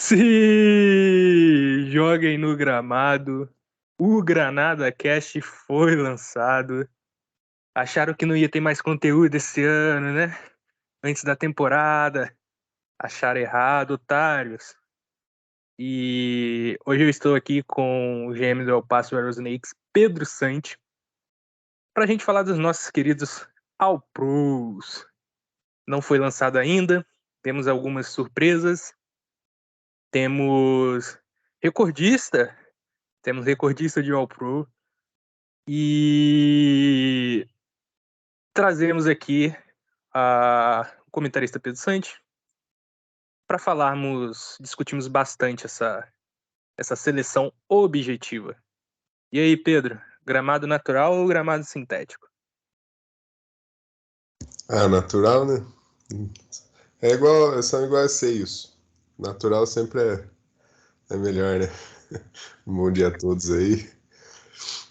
Se joguem no gramado. O Granada Cast foi lançado. Acharam que não ia ter mais conteúdo esse ano, né? Antes da temporada. Acharam errado, otários. E hoje eu estou aqui com o GM do El Paso Rattlesnakes, Pedro Santi, pra gente falar dos nossos queridos All Pros. Não foi lançado ainda. Temos algumas surpresas. Temos recordista. Temos recordista de All Pro. E trazemos aqui o comentarista Pedro Santi para discutimos bastante essa seleção objetiva. E aí, Pedro, gramado natural ou gramado sintético? Natural, né? São iguais seios. Natural sempre é melhor, né? Bom dia a todos aí.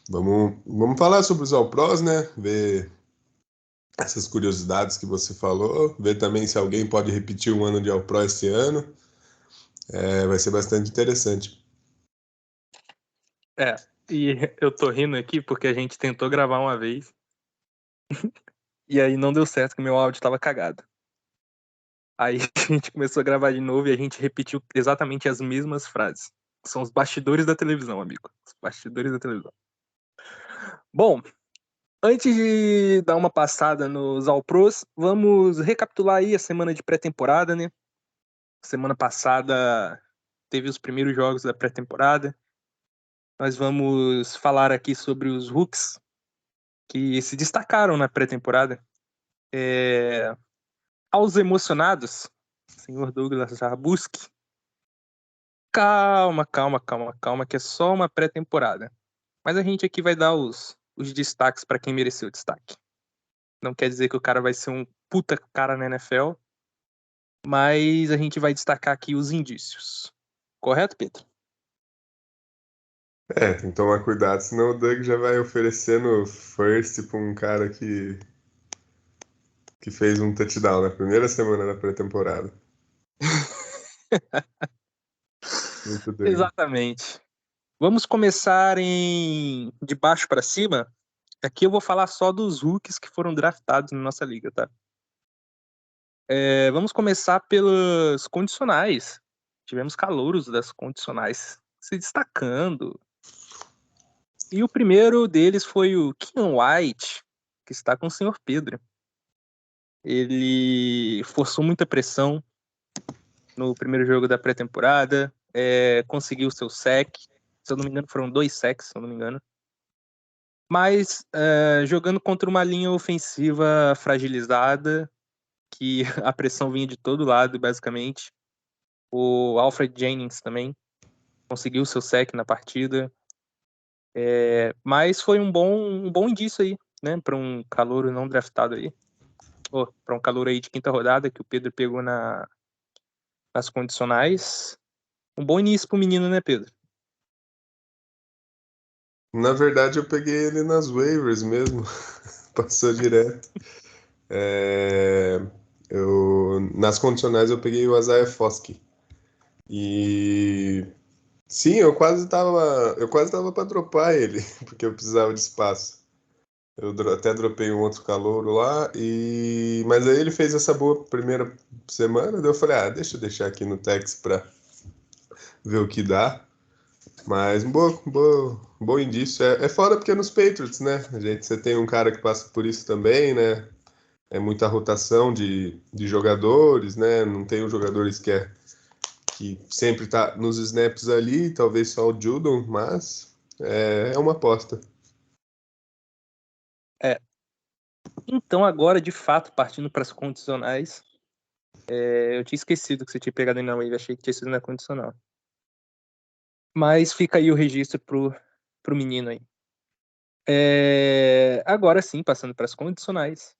Vamos falar sobre os All Pros, né? Ver essas curiosidades que você falou. Ver também se alguém pode repetir um ano de All Pro esse ano. Vai ser bastante interessante. E eu tô rindo aqui porque a gente tentou gravar uma vez e aí não deu certo, que meu áudio tava cagado. Aí a gente começou a gravar de novo e a gente repetiu exatamente as mesmas frases. São os bastidores da televisão, amigo. Os bastidores da televisão. Bom, antes de dar uma passada nos All Pros, vamos recapitular aí a semana de pré-temporada, né? Semana passada teve os primeiros jogos da pré-temporada. Nós vamos falar aqui sobre os rookies que se destacaram na pré-temporada. Aos emocionados, senhor Douglas Jarbuski, calma, que é só uma pré-temporada. Mas a gente aqui vai dar os destaques para quem mereceu destaque. Não quer dizer que o cara vai ser um puta cara na NFL, mas a gente vai destacar aqui os indícios. Correto, Pedro? Tem que tomar cuidado, senão o Doug já vai oferecendo first pra um cara que fez um touchdown na primeira semana da pré-temporada. Muito Doug. Exatamente. Vamos começar de baixo para cima. Aqui eu vou falar só dos rookies que foram draftados na nossa liga, tá? Vamos começar pelos condicionais. Tivemos calouros das condicionais se destacando. E o primeiro deles foi o Keenan White, que está com o senhor Pedro. Ele forçou muita pressão no primeiro jogo da pré-temporada, conseguiu seu sack. Se eu não me engano, foram 2 sacks, se eu não me engano. Mas jogando contra uma linha ofensiva fragilizada, que a pressão vinha de todo lado, basicamente. O Alfred Jennings também conseguiu seu sack na partida. Mas foi um bom indício aí, né, para um calouro não draftado aí. Para um calouro aí de quinta rodada, que o Pedro pegou nas condicionais. Um bom início pro menino, né, Pedro? Na verdade, eu peguei ele nas waivers mesmo. Passou direto. Nas condicionais eu peguei o Isaiah Foskey. E sim, eu quase tava para dropar ele, porque eu precisava de espaço. Eu até dropei um outro calouro lá, mas aí ele fez essa boa primeira semana, daí eu falei, deixa eu deixar aqui no Tex para ver o que dá. Mas bom indício. É foda porque é nos Patriots, né? Você tem um cara que passa por isso também, né? É muita rotação de jogadores, né? Não tem os jogadores que sempre tá nos snaps ali, talvez só o Judon, mas é uma aposta. Então agora, de fato, partindo para as condicionais, eu tinha esquecido que você tinha pegado ele na wave, achei que tinha sido na condicional. Mas fica aí o registro pro menino aí. Agora sim, passando para as condicionais.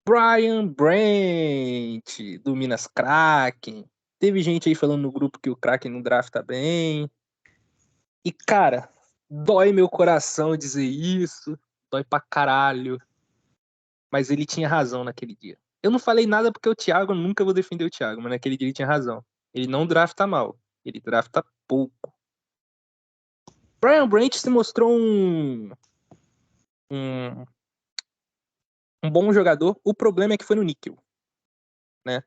Brian Branch, do Minas Kraken. Teve gente aí falando no grupo que o Kraken no draft tá bem. E, cara, dói meu coração dizer isso. Dói pra caralho. Mas ele tinha razão naquele dia. Eu não falei nada porque o Thiago, eu nunca vou defender o Thiago, mas naquele dia ele tinha razão. Ele não drafta mal, ele drafta pouco. Brian Branch se mostrou um bom jogador. O problema é que foi no níquel, né?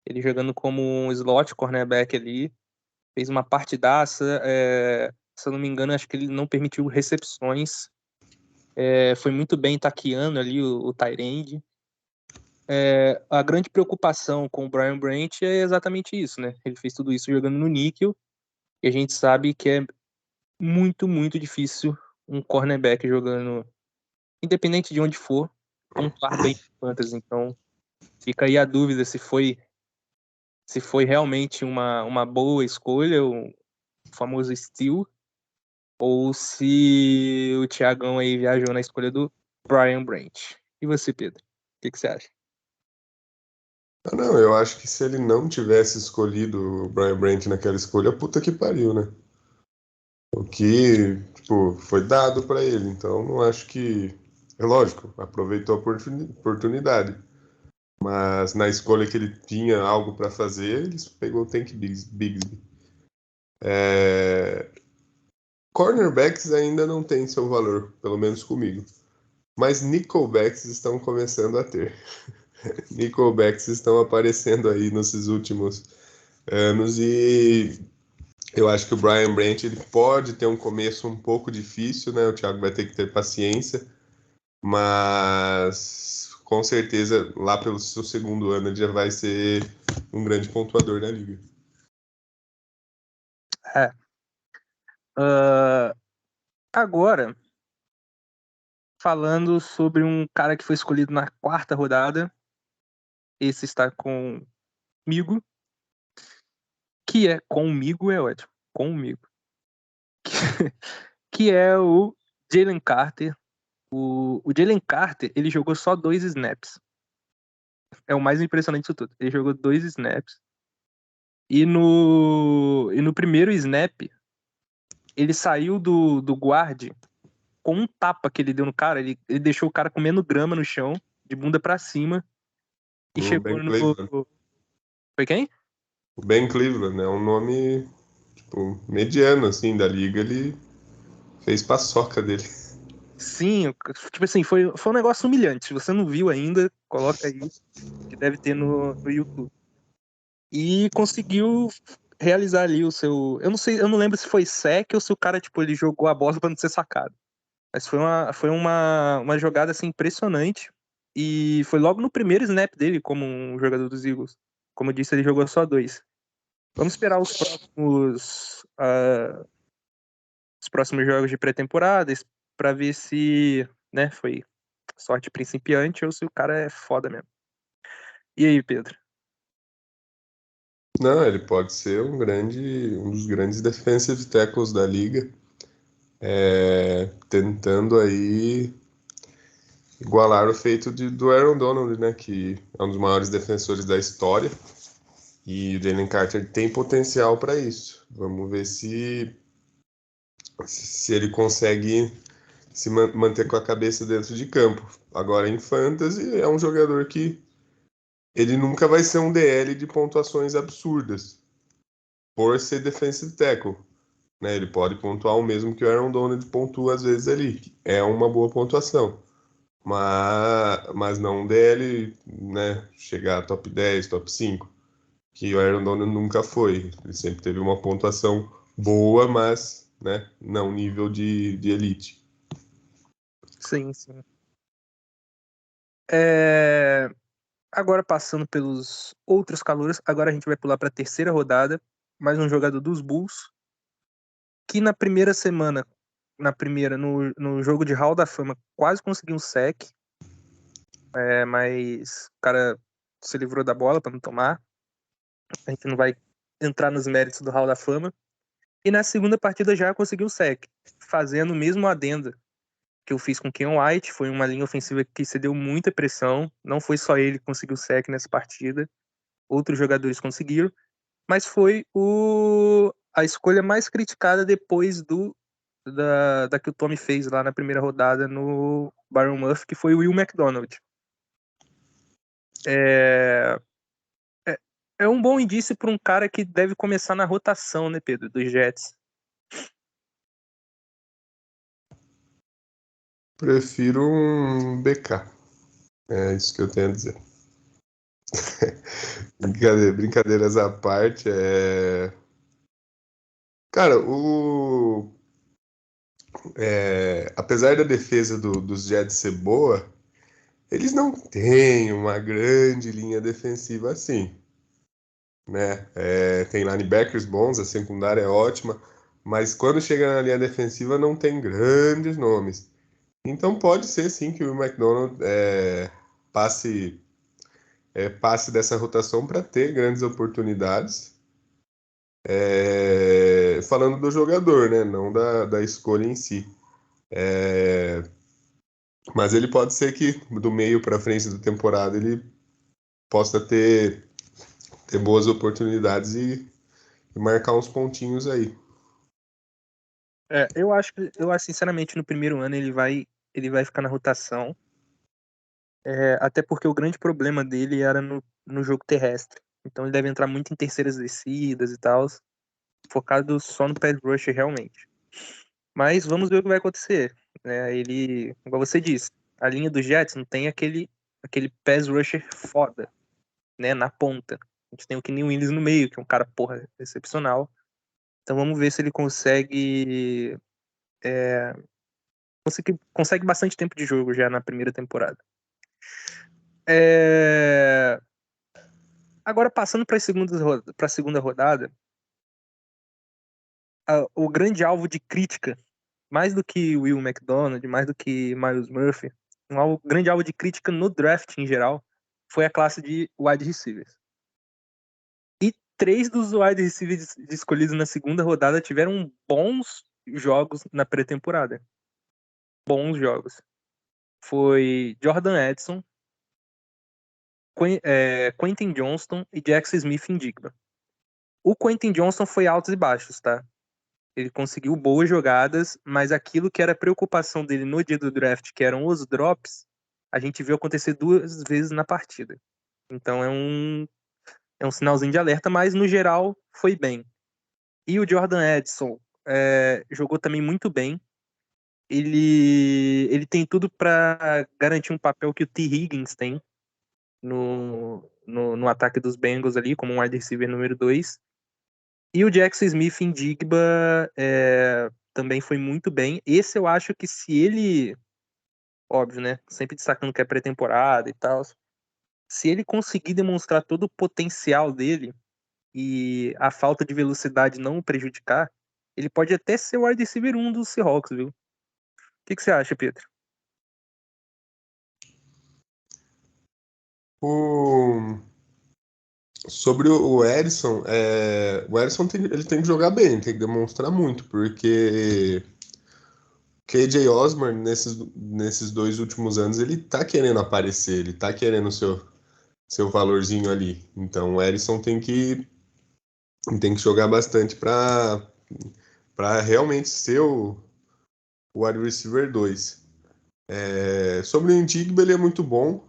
Ele jogando como um slot cornerback ali, fez uma partidaça. Se eu não me engano, acho que ele não permitiu recepções. Foi muito bem taqueando ali o tight end. A grande preocupação com o Brian Branch é exatamente isso, né? Ele fez tudo isso jogando no níquel, e a gente sabe que é muito, muito difícil um cornerback jogando, independente de onde for, pontuar bem em fantasy. Então, fica aí a dúvida se foi realmente uma boa escolha, o famoso steal, ou se o Thiagão aí viajou na escolha do Brian Branch. E você, Pedro? O que você acha? Ah, não, eu acho que se ele não tivesse escolhido o Brian Branch naquela escolha, puta que pariu, né? O que, tipo, foi dado pra ele. Então, não acho que. É lógico, aproveitou a oportunidade. Mas na escolha que ele tinha algo pra fazer, ele pegou o Tank Bigsby. Cornerbacks ainda não tem seu valor, pelo menos comigo. Mas nickelbacks estão começando a ter. Nickelbacks estão aparecendo aí nesses últimos anos e eu acho que o Brian Branch ele pode ter um começo um pouco difícil, né? O Thiago vai ter que ter paciência, mas com certeza lá pelo seu segundo ano ele já vai ser um grande pontuador na liga. É. Agora, falando sobre um cara que foi escolhido na quarta rodada, esse está comigo, que é comigo, é ótimo, comigo, que é o Jalen Carter. O Jalen Carter, ele jogou só 2 snaps. É o mais impressionante disso tudo. Ele jogou 2 snaps. E no primeiro snap, ele saiu do guard com um tapa que ele deu no cara. Ele deixou o cara comendo grama no chão, de bunda pra cima, e O chegou Ben no. Cleveland. Foi quem? O Ben Cleveland é um nome tipo, mediano assim da liga, ele fez paçoca dele. Sim, tipo assim, foi um negócio humilhante. Se você não viu ainda, coloca aí, que deve ter no YouTube. E conseguiu realizar ali o seu. Eu não sei, eu não lembro se foi sec ou se o cara, tipo, ele jogou a bola pra não ser sacado. Mas foi uma jogada assim impressionante. E foi logo no primeiro snap dele como um jogador dos Eagles. Como eu disse, ele jogou só 2. Vamos esperar os próximos jogos de pré-temporada pra ver se, né, foi sorte principiante ou se o cara é foda mesmo. E aí, Pedro? Não, ele pode ser um dos grandes defensive tackles da liga, tentando aí igualar o feito do Aaron Donald, né, que é um dos maiores defensores da história, e o Jalen Carter tem potencial para isso. Vamos ver se ele consegue se manter com a cabeça dentro de campo. Agora, em fantasy, é um jogador que ele nunca vai ser um DL de pontuações absurdas, por ser defensive tackle. Né? Ele pode pontuar o mesmo que o Aaron Donald pontua às vezes ali. É uma boa pontuação. Mas não um DL, né? Chegar a top 10, top 5, que o Aaron Donald nunca foi. Ele sempre teve uma pontuação boa, mas né? Não nível de elite. Sim, sim. É, Agora passando pelos outros calouros, agora a gente vai pular para a terceira rodada, mais um jogador dos Bulls, que na primeira semana, no jogo de Hall da Fama, quase conseguiu um sec, mas o cara se livrou da bola para não tomar. A gente não vai entrar nos méritos do Hall da Fama. E na segunda partida já conseguiu o sec, fazendo o mesmo adendo que eu fiz com o Ken White. Foi uma linha ofensiva que cedeu muita pressão. Não foi só ele que conseguiu o sec nessa partida. Outros jogadores conseguiram. Mas foi a escolha mais criticada depois da que o Tommy fez lá na primeira rodada no Byron Murphy, que foi o Will McDonald. É, É um bom indício para um cara que deve começar na rotação, né, Pedro, dos Jets. Prefiro um BK. É isso que eu tenho a dizer. Brincadeiras à parte, Cara, apesar da defesa dos Jets ser boa, eles não têm uma grande linha defensiva assim, né? Tem linebackers bons, a secundária é ótima, mas quando chega na linha defensiva não tem grandes nomes. Então pode ser sim que o McDonald passe, passe dessa rotação para ter grandes oportunidades. Falando do jogador, né? Não da escolha em si. Mas ele pode ser que do meio para frente da temporada ele possa ter boas oportunidades e marcar uns pontinhos aí. Eu acho sinceramente no primeiro ano ele vai ficar na rotação, até porque o grande problema dele era no jogo terrestre. Então ele deve entrar muito em terceiras descidas e tal, focado só no pass rush realmente. Mas vamos ver o que vai acontecer. Ele, igual você disse, a linha dos Jets não tem aquele pass rusher foda, né, na ponta. A gente tem o Kenny Willis no meio, que é um cara, porra, excepcional. Então vamos ver se ele consegue bastante tempo de jogo já na primeira temporada. Agora passando para a segunda rodada, o grande alvo de crítica, mais do que Will McDonald, mais do que Myles Murphy, grande alvo de crítica no draft em geral, foi a classe de wide receivers. E 3 dos wide receivers escolhidos na segunda rodada tiveram bons jogos na pré-temporada. Bons jogos. Foi Jordan Edson, Quentin Johnston e Jackson Smith-Njigba. O Quentin Johnston foi altos e baixos, tá? Ele conseguiu boas jogadas, mas aquilo que era preocupação dele no dia do draft, que eram os drops, a gente viu acontecer 2 vezes na partida. Então é um sinalzinho de alerta, mas no geral foi bem. E o Jordan Edson jogou também muito bem. Ele tem tudo para garantir um papel que o T. Higgins tem no ataque dos Bengals ali, como um wide receiver número 2. E o Jackson Smith-Njigba também foi muito bem. Esse eu acho que se ele, óbvio, né, sempre destacando que é pré-temporada e tal, se ele conseguir demonstrar todo o potencial dele e a falta de velocidade não o prejudicar, ele pode até ser o wide receiver 1 do Seahawks, viu? O que você acha, Pedro? Sobre o Edson, o Edson ele tem que jogar bem, tem que demonstrar muito, porque KJ Osborne, nesses 2 últimos anos, ele tá querendo aparecer, ele tá querendo o seu valorzinho ali. Então o Edson tem que jogar bastante para realmente ser o wide receiver 2. Sobre o Indigba, ele é muito bom,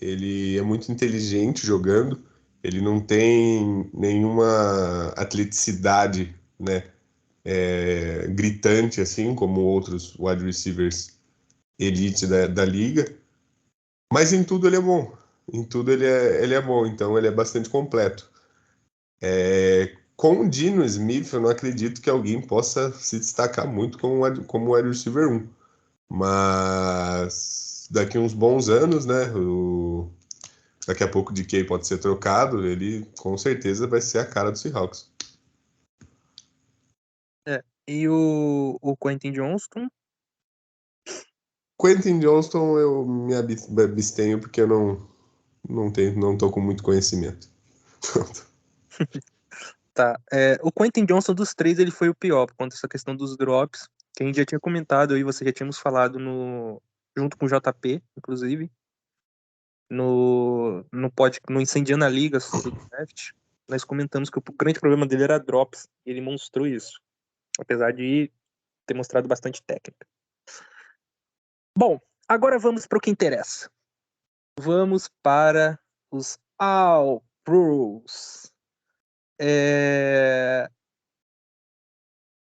ele é muito inteligente jogando, ele não tem nenhuma atleticidade, né, gritante assim como outros wide receivers elite da liga, mas em tudo ele é bom. Em tudo ele é bom, então ele é bastante completo. Com o Dino Smith, eu não acredito que alguém possa se destacar muito como wide receiver 1. Mas daqui uns bons anos, né? Daqui a pouco o DK pode ser trocado, ele com certeza vai ser a cara do Seahawks. E o Quentin Johnston? Quentin Johnston eu me abstenho porque eu não tô com muito conhecimento. Tá. O Quentin Johnston dos 3, ele foi o pior, por conta dessa questão dos drops, que a gente já tinha comentado, eu e você já tínhamos falado junto com o JP, inclusive, no Incendiando a Liga sobre o draft. Nós comentamos que o grande problema dele era drops, e ele mostrou isso, apesar de ter mostrado bastante técnica. Bom, agora vamos para o que interessa. Vamos para os All-Pros.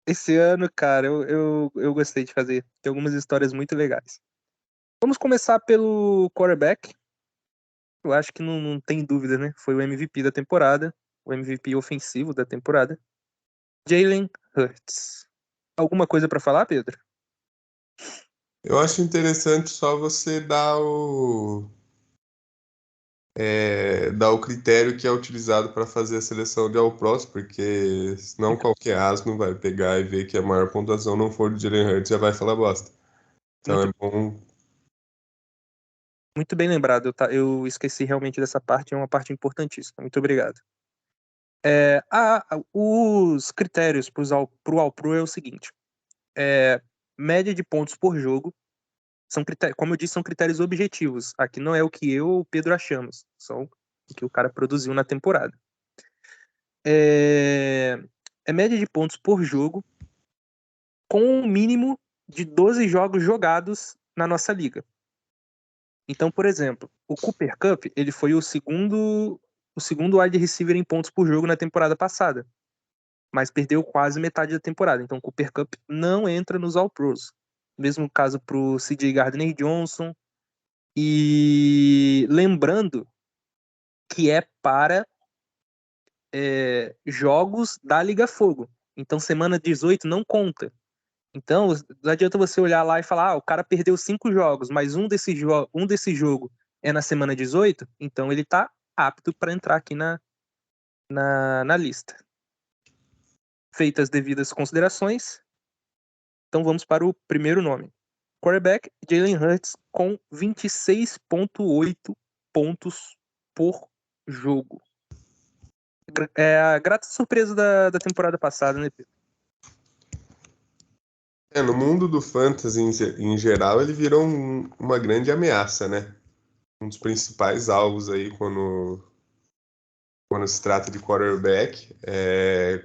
Esse ano, cara, eu gostei de fazer. Tem algumas histórias muito legais. Vamos começar pelo quarterback. Eu acho que não tem dúvida, né? Foi o MVP da temporada. O MVP ofensivo da temporada. Jalen Hurts. Alguma coisa pra falar, Pedro? Eu acho interessante só você dar o critério que é utilizado para fazer a seleção de All-Pros, porque senão qualquer asno vai pegar e ver que a maior pontuação não for do Jalen Hurts já vai falar bosta. Então Muito, é bom. muito bem lembrado. Eu esqueci realmente dessa parte. É uma parte importantíssima. Muito obrigado. Os critérios pro All-Pro é o seguinte. Média de pontos por jogo. São critérios, como eu disse, são critérios objetivos. Aqui não é o que eu ou o Pedro achamos. São o que o cara produziu na temporada. É, média de pontos por jogo com um mínimo de 12 jogos jogados na nossa liga. Então, por exemplo, o Cooper Kupp, ele foi o segundo wide receiver em pontos por jogo na temporada passada, mas perdeu quase metade da temporada. Então, o Cooper Kupp não entra nos All-Pros. Mesmo caso pro CJ Gardner-Johnson. E lembrando que é para jogos da Liga Fogo. Então, semana 18 não conta. Então, não adianta você olhar lá e falar, o cara perdeu 5 jogos, mas um desse jogo é na semana 18, então ele tá apto para entrar aqui na lista. Feitas as devidas considerações, então vamos para o primeiro nome. Quarterback, Jalen Hurts, com 26,8 pontos por jogo. É a grata surpresa da temporada passada, né, Pedro? No mundo do fantasy em geral, ele virou uma grande ameaça, né? Um dos principais alvos aí quando se trata de quarterback,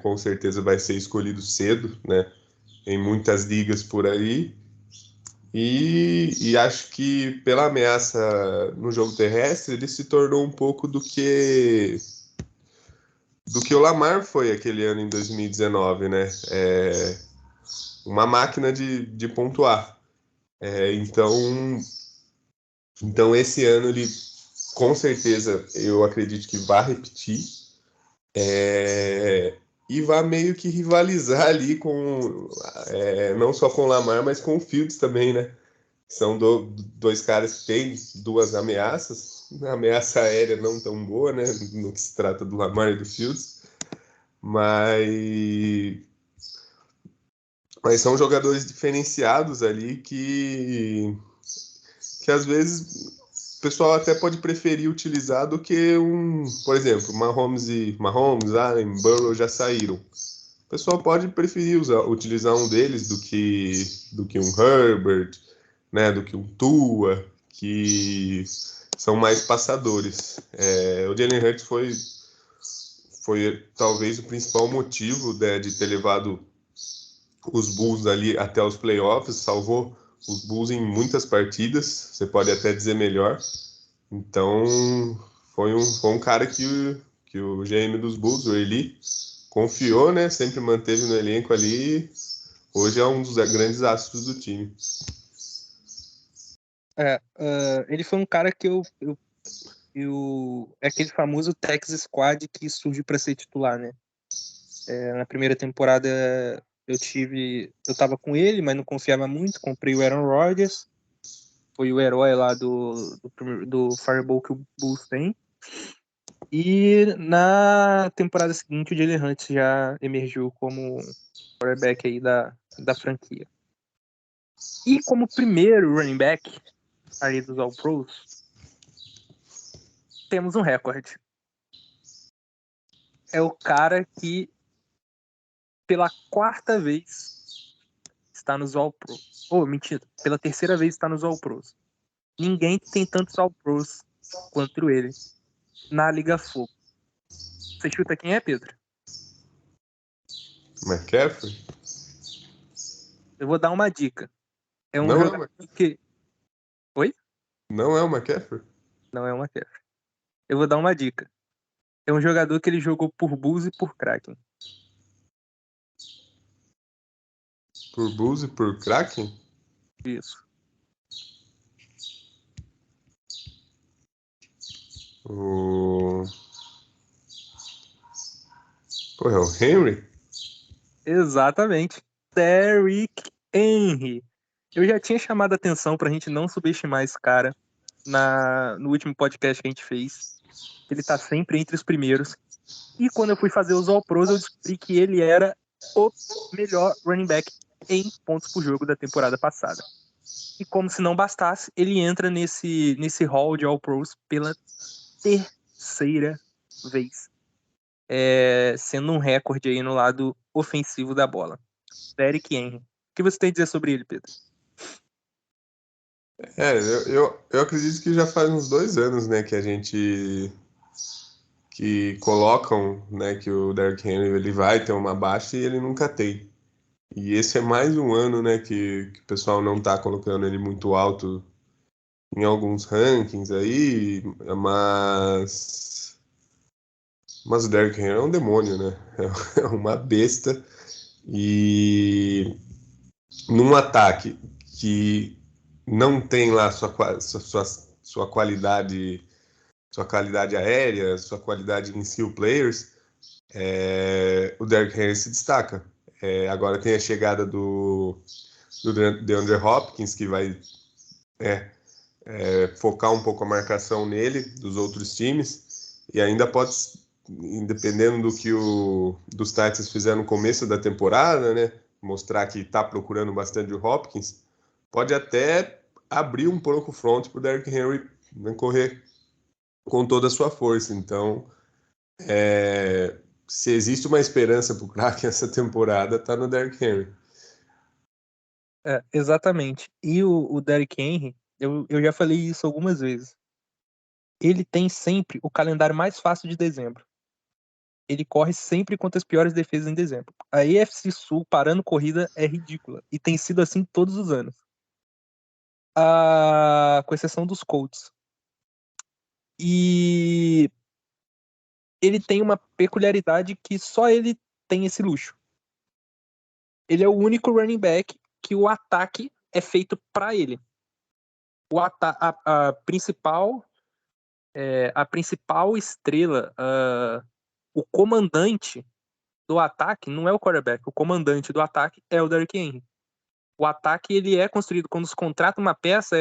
com certeza vai ser escolhido cedo, né? Em muitas ligas por aí. E acho que pela ameaça no jogo terrestre, ele se tornou um pouco do que o Lamar foi aquele ano em 2019, né? Uma máquina de pontuar. Então esse ano ele com certeza eu acredito que vai repetir. E vai meio que rivalizar ali não só com o Lamar, mas com o Fields também, né? São dois caras que têm duas ameaças, uma ameaça aérea não tão boa, né? No que se trata do Lamar e do Fields, mas, mas são jogadores diferenciados ali que às vezes o pessoal até pode preferir utilizar do que por exemplo, Mahomes, Allen, Burrow já saíram. O pessoal pode preferir utilizar um deles do que um Herbert, né, do que um Tua, que são mais passadores. O Jalen Hurts foi talvez o principal motivo, né, de ter levado os Bulls ali até os playoffs, salvou os Bulls em muitas partidas, você pode até dizer melhor. Então, foi um cara que o GM dos Bulls, o Eli, confiou, né? Sempre manteve no elenco ali. Hoje é um dos grandes astros do time. Ele foi um cara que é aquele famoso Texas Squad que surge para ser titular, né? Na primeira temporada eu tava com ele, mas não confiava muito, comprei o Aaron Rodgers, foi o herói lá do Fireball que o Bulls tem. E na temporada seguinte o Jalen Hurts já emergiu como quarterback aí da franquia. E como primeiro running back aí dos All-Pros, temos um recorde. É o cara que pela quarta vez está nos All-Pros. Mentira, pela terceira vez está nos All-Pros. Ninguém tem tantos All-Pros quanto ele na Liga Fogo. Você chuta quem é, Pedro? McCaffrey? Eu vou dar uma dica. É um Não é o, jogador que... Oi? não é o McCaffrey? Não é uma McCaffrey. Eu vou dar uma dica. É um jogador que ele jogou por Bulls e por Kraken. Por Bulls e por Kraken? Isso. O... Pô, é o Henry? Exatamente. Derrick Henry. Eu já tinha chamado a atenção pra gente não subestimar esse cara no último podcast que a gente fez. Ele tá sempre entre os primeiros. E quando eu fui fazer os All-Pros, eu descobri que ele era o melhor running back em pontos por jogo da temporada passada. E como se não bastasse, ele entra nesse hall de All-Pros pela terceira vez. Sendo um recorde aí no lado ofensivo da bola. Derrick Henry. O que você tem a dizer sobre ele, Pedro? Eu acredito que já faz uns 2 anos, né, que a gente que colocam, né, que o Derrick Henry ele vai ter uma baixa e ele nunca tem. E esse é mais um ano, né, que o pessoal não tá colocando ele muito alto em alguns rankings aí, mas o Derrick Henry é um demônio, né? É uma besta e num ataque que não tem lá sua qualidade aérea, sua qualidade em skill players, o Derrick Henry se destaca. Agora tem a chegada do DeAndre Hopkins, que vai focar um pouco a marcação nele, dos outros times, e ainda pode, dependendo do que dos Titans fizeram no começo da temporada, né, mostrar que está procurando bastante o Hopkins, pode até abrir um pouco o front para o Derrick Henry, né, correr com toda a sua força. Então, se existe uma esperança para o craque essa temporada, está no Derrick Henry. Exatamente. E o Derrick Henry, eu já falei isso algumas vezes. Ele tem sempre o calendário mais fácil de dezembro. Ele corre sempre contra as piores defesas em dezembro. A AFC Sul parando corrida é ridícula. E tem sido assim todos os anos. Com exceção dos Colts. E ele tem uma peculiaridade que só ele tem esse luxo. Ele é o único running back que o ataque é feito para ele. A principal estrela, o comandante do ataque não é o quarterback, o comandante do ataque é o Derrick Henry. O ataque ele é construído quando se contrata uma peça,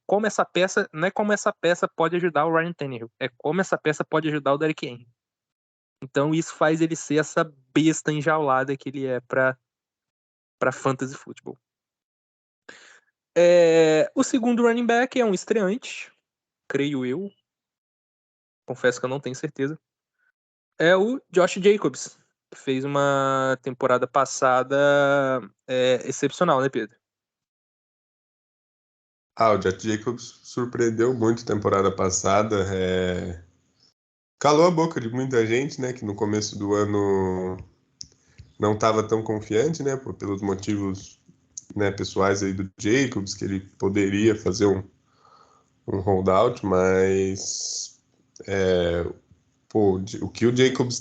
como essa peça, não é como essa peça pode ajudar o Ryan Tannehill, é como essa peça pode ajudar o Derrick Henry. Então isso faz ele ser essa besta enjaulada que ele é para fantasy football. O segundo running back é um estreante, creio eu. Confesso que eu não tenho certeza. É o Josh Jacobs, que fez uma temporada passada excepcional, né, Pedro? O Josh Jacobs surpreendeu muito temporada passada. Calou a boca de muita gente, né? Que no começo do ano não estava tão confiante, né? Pelos motivos, né, pessoais aí do Jacobs, que ele poderia fazer um holdout, mas o que o Jacobs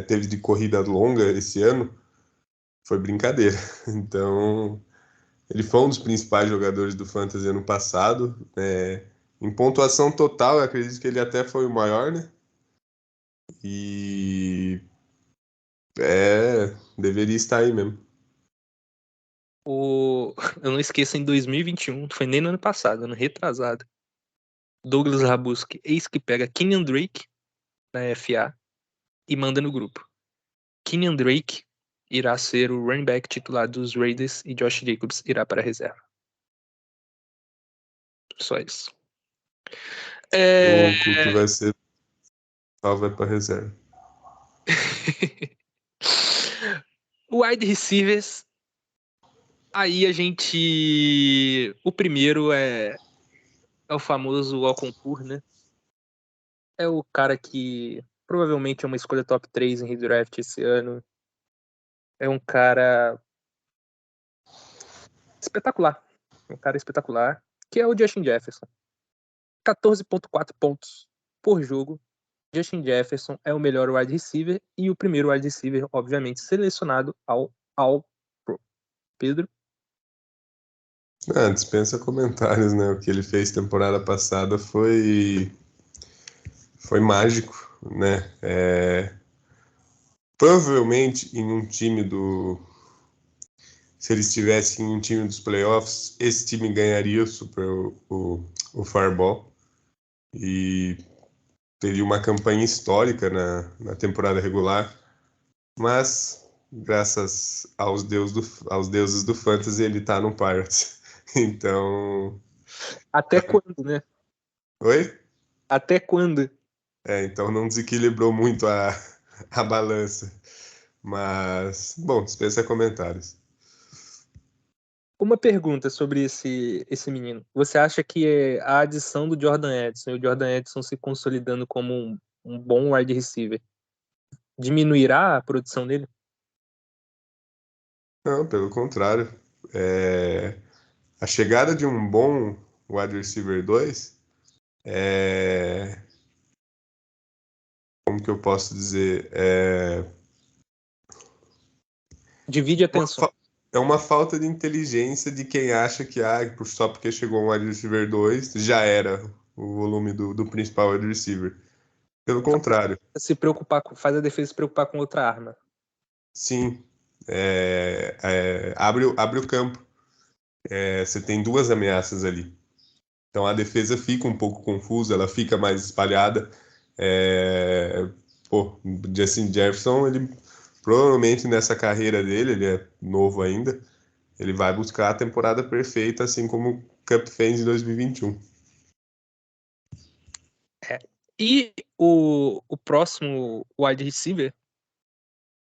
teve de corrida longa esse ano foi brincadeira. Então, ele foi um dos principais jogadores do Fantasy ano passado. Em pontuação total, eu acredito que ele até foi o maior, né? E deveria estar aí mesmo. Eu não esqueço, em 2021, não foi nem no ano passado, ano retrasado. Douglas Rabuski, eis que pega Kenyan Drake na FA e manda no grupo. Kenyan Drake irá ser o running back titular dos Raiders e Josh Jacobs irá para a reserva. Só isso. O Cook vai ser vai para reserva. Wide receivers. Aí a gente. O primeiro é o famoso Okonkwo, né? É o cara que provavelmente é uma escolha top 3 em redraft esse ano. É um cara espetacular. Um cara espetacular. Que é o Justin Jefferson. 14,4 pontos por jogo Justin Jefferson é o melhor wide receiver e o primeiro wide receiver, obviamente, selecionado ao All-Pro. Pedro? Dispensa comentários, né? O que ele fez temporada passada foi mágico, né? Provavelmente em um time se eles estivessem em um time dos playoffs, esse time ganharia o Fireball e teria uma campanha histórica na temporada regular, mas graças aos deuses do Fantasy ele tá no Pirates. Então. Até quando, né? Oi? Até quando? Então não desequilibrou muito a balança. Mas, bom, dispensa comentários. Uma pergunta sobre esse menino. Você acha que a adição do Jordan Edson e o Jordan Edson se consolidando como um bom wide receiver diminuirá a produção dele? Não, pelo contrário. A chegada de um bom wide receiver 2 como que eu posso dizer? Divide atenção. É uma falta de inteligência de quem acha que só porque chegou um wide receiver 2 já era o volume do principal wide receiver. Pelo contrário. Faz a defesa se preocupar com outra arma. Sim. Abre o campo. Você tem duas ameaças ali. Então a defesa fica um pouco confusa, ela fica mais espalhada. Justin Jefferson, ele provavelmente nessa carreira dele, ele é novo ainda, ele vai buscar a temporada perfeita, assim como o Cup fez em 2021. E o próximo wide receiver,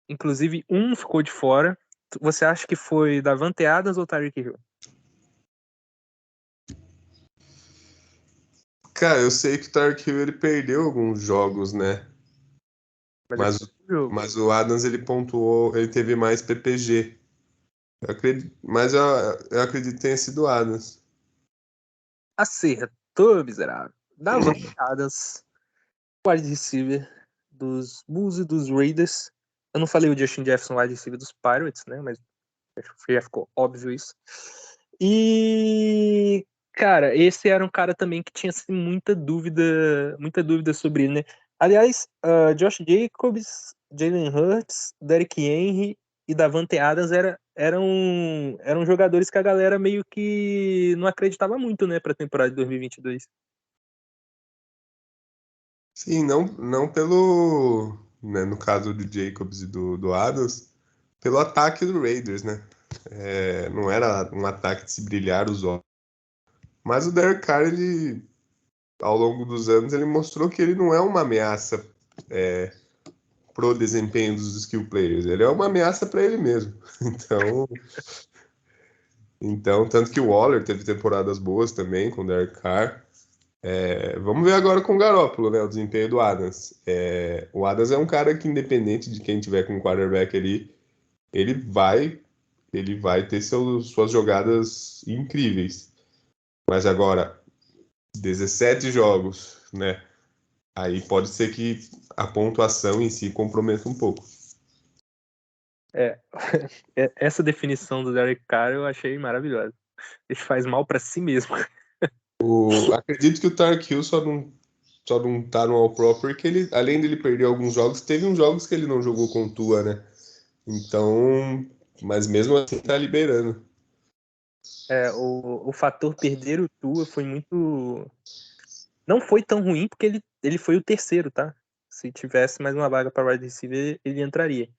inclusive um ficou de fora. Você acha que foi Davante Adams ou Tyreek Hill? Cara, eu sei que o Tyreek Hill ele perdeu alguns jogos, né? Mas Mas o Adams ele pontuou, ele teve mais PPG. Eu acredito que tenha sido o Adams. acertou, miserável. Davante Adams, wide receiver dos Bulls e dos Raiders. Eu não falei o Justin Jefferson, wide receiver dos Pirates, né? Mas já ficou óbvio isso. E, cara, esse era um cara também que tinha assim, muita dúvida sobre ele, né? Aliás, Josh Jacobs, Jalen Hurts, Derrick Henry e Davante Adams eram jogadores que a galera meio que não acreditava muito, né, pra temporada de 2022. Sim, não pelo, né, no caso do Jacobs e do Adams, pelo ataque do Raiders, né? Não era um ataque de se brilhar os olhos. Mas o Derek Carr, ele, ao longo dos anos, ele mostrou que ele não é uma ameaça pro desempenho dos skill players. Ele é uma ameaça para ele mesmo. Então, tanto que o Waller teve temporadas boas também com o Derek Carr. Vamos ver agora com o Garoppolo, né? O desempenho do Adams. O Adams é um cara que, independente de quem tiver com o quarterback ali, ele vai, ele vai ter suas jogadas incríveis. Mas agora, 17 jogos, né? Aí pode ser que a pontuação em si comprometa um pouco. É, essa definição do Derek Carr eu achei maravilhosa. Ele faz mal pra si mesmo. Acredito que o Tark Hill só não tá no All-Pro porque ele, além dele perder alguns jogos, teve uns jogos que ele não jogou com Tua, né? Então, mas mesmo assim tá liberando. O fator perder o Tua foi muito. Não foi tão ruim porque ele foi o terceiro, tá? Se tivesse mais uma vaga para wide receiver, ele entraria.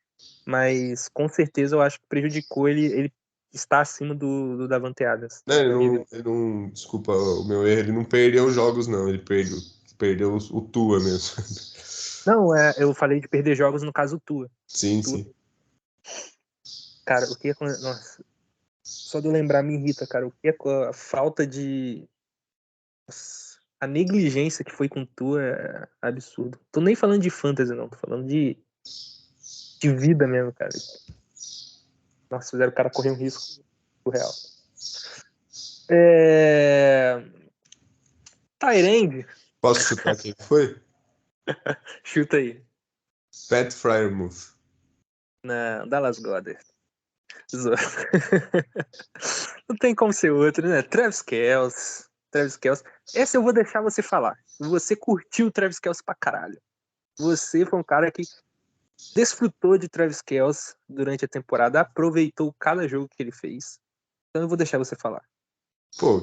Mas com certeza eu acho que prejudicou ele está acima do Davante Adams, Né, na minha vida. desculpa o meu erro, ele não perdeu os jogos, não. Ele perdeu o Tua mesmo. Não, eu falei de perder jogos no caso Tua. Sim, Tua. sim. Cara, o que é. Nossa, só de eu lembrar me irrita, cara. O que é a falta de. Nossa, a negligência que foi com Tua é absurdo. Tô nem falando de fantasy, não. Tô falando de vida mesmo, cara. Nossa, fizeram o cara correr um risco surreal. Tyrande. Posso chutar quem foi? Chuta aí. Pat Fryermuth. Não, Dallas Goedert. Não tem como ser outro, né? Travis Kelce. Travis Kelce. Esse eu vou deixar você falar. Você curtiu o Travis Kelce pra caralho. Você foi um cara que desfrutou de Travis Kelce durante a temporada, aproveitou cada jogo que ele fez. Então eu vou deixar você falar. Pô,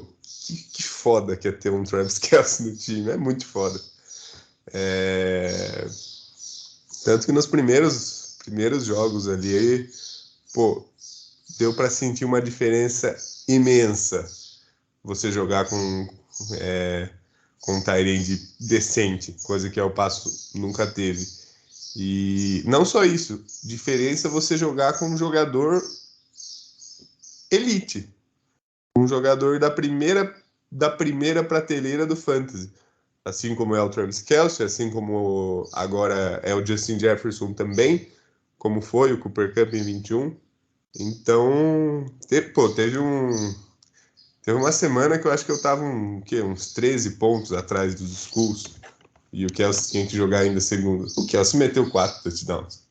que foda que é ter um Travis Kelce no time. É muito foda. Tanto que nos primeiros jogos ali, pô, deu pra sentir uma diferença imensa você jogar com um tight end decente, coisa que ao Passo nunca teve. E não só isso, diferença você jogar com um jogador elite, um jogador da primeira prateleira do fantasy, assim como é o Travis Kelce, assim como agora é o Justin Jefferson também, como foi o Cooper Kupp em 21. Então, teve uma semana que eu acho que eu tava uns 13 pontos atrás dos Skulls. E o Kelce tinha que jogar ainda segundo. O Kelce meteu 4 touchdowns.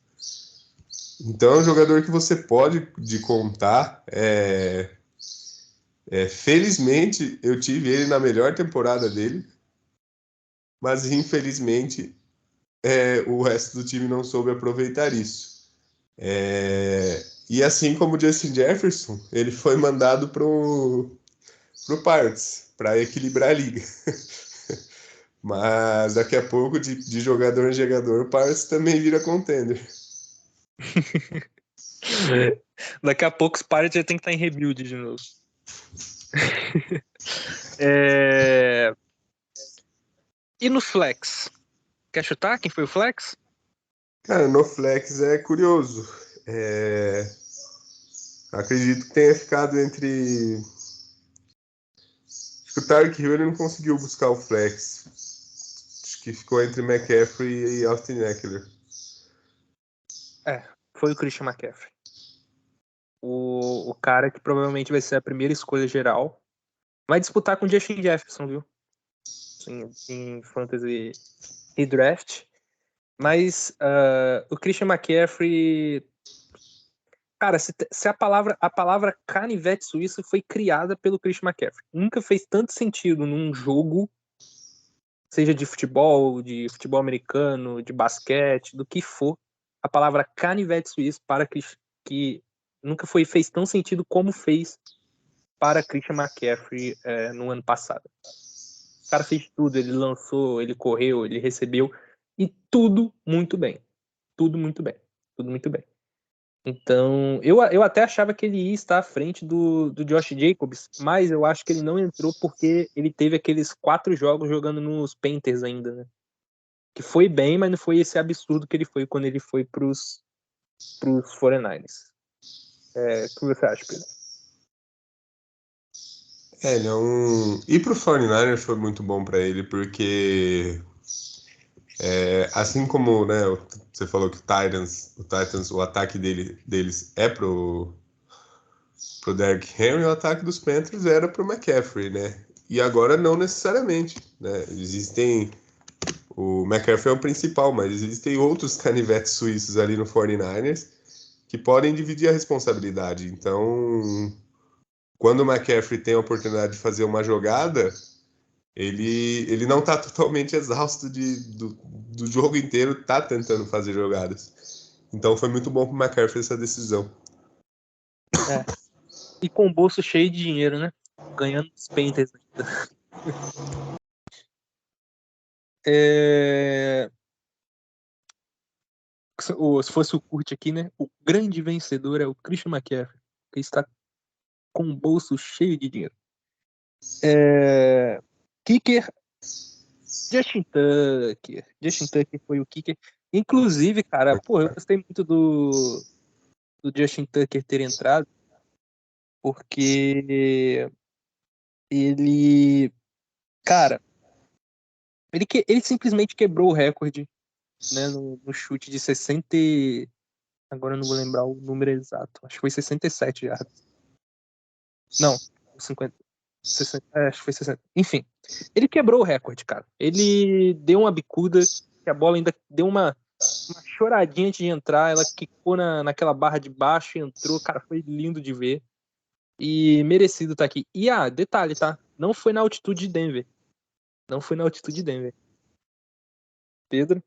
Então é um jogador que você pode de contar. Felizmente eu tive ele na melhor temporada dele, mas infelizmente o resto do time não soube aproveitar isso. E assim como o Justin Jefferson, ele foi mandado pro Parts para equilibrar a liga. Mas daqui a pouco, de jogador em jogador, o Parts também vira contender. Daqui a pouco os Pirates já tem que estar em rebuild de novo. É... E no flex? Quer chutar quem foi o flex? Cara, no flex é curioso. Acredito que tenha ficado entre. Acho que o Tyreek Hill ele não conseguiu buscar o flex. Acho que ficou entre McCaffrey e Austin Eckler. Foi o Christian McCaffrey. O cara que provavelmente vai ser a primeira escolha geral. Vai disputar com o Justin Jefferson, viu? Em Fantasy e Draft. Mas o Christian McCaffrey... Cara, se a palavra canivete suíço foi criada pelo Christian McCaffrey. Nunca fez tanto sentido num jogo, seja de futebol americano, de basquete, do que for, a palavra canivete suíço para que nunca fez tão sentido como fez para Christian McCaffrey no ano passado. O cara fez tudo, ele lançou, ele correu, ele recebeu, e tudo muito bem. Tudo muito bem. Tudo muito bem. Então, eu até achava que ele ia estar à frente do Josh Jacobs, mas eu acho que ele não entrou porque ele teve aqueles 4 jogos jogando nos Panthers ainda, né? Que foi bem, mas não foi esse absurdo que ele foi quando ele foi pros 49ers. O que você acha, Pedro? Ele é um. E pro 49ers foi muito bom para ele, porque assim como, né, você falou que o Titans, o ataque deles é pro Derrick Henry, o ataque dos Panthers era pro McCaffrey, né? E agora não necessariamente, né? O McCaffrey é o principal, mas existem outros canivetes suíços ali no 49ers que podem dividir a responsabilidade. Então, quando o McCaffrey tem a oportunidade de fazer uma jogada, ele não está totalmente exausto do jogo inteiro, tá tentando fazer jogadas. Então foi muito bom pro McCaffrey essa decisão. E com o bolso cheio de dinheiro, né? Ganhando os Panthers ainda. Se fosse o Kurt aqui, né? O grande vencedor é o Christian McCaffrey, que está com o bolso cheio de dinheiro. Kicker, Justin Tucker. Justin Tucker foi o kicker. Inclusive, cara, eu gostei muito do Justin Tucker ter entrado, porque ele, cara, ele simplesmente quebrou o recorde, né, no chute de 60. Agora eu não vou lembrar o número exato. Acho que foi 67 já. Não, 50. 60, acho que foi 60. Enfim, ele quebrou o recorde, cara. Ele deu uma bicuda que a bola ainda deu uma choradinha antes de entrar, ela quicou naquela barra de baixo e entrou, cara, foi lindo de ver. E merecido tá aqui. E detalhe, tá? Não foi na altitude de Denver. Não foi na altitude de Denver. Pedro?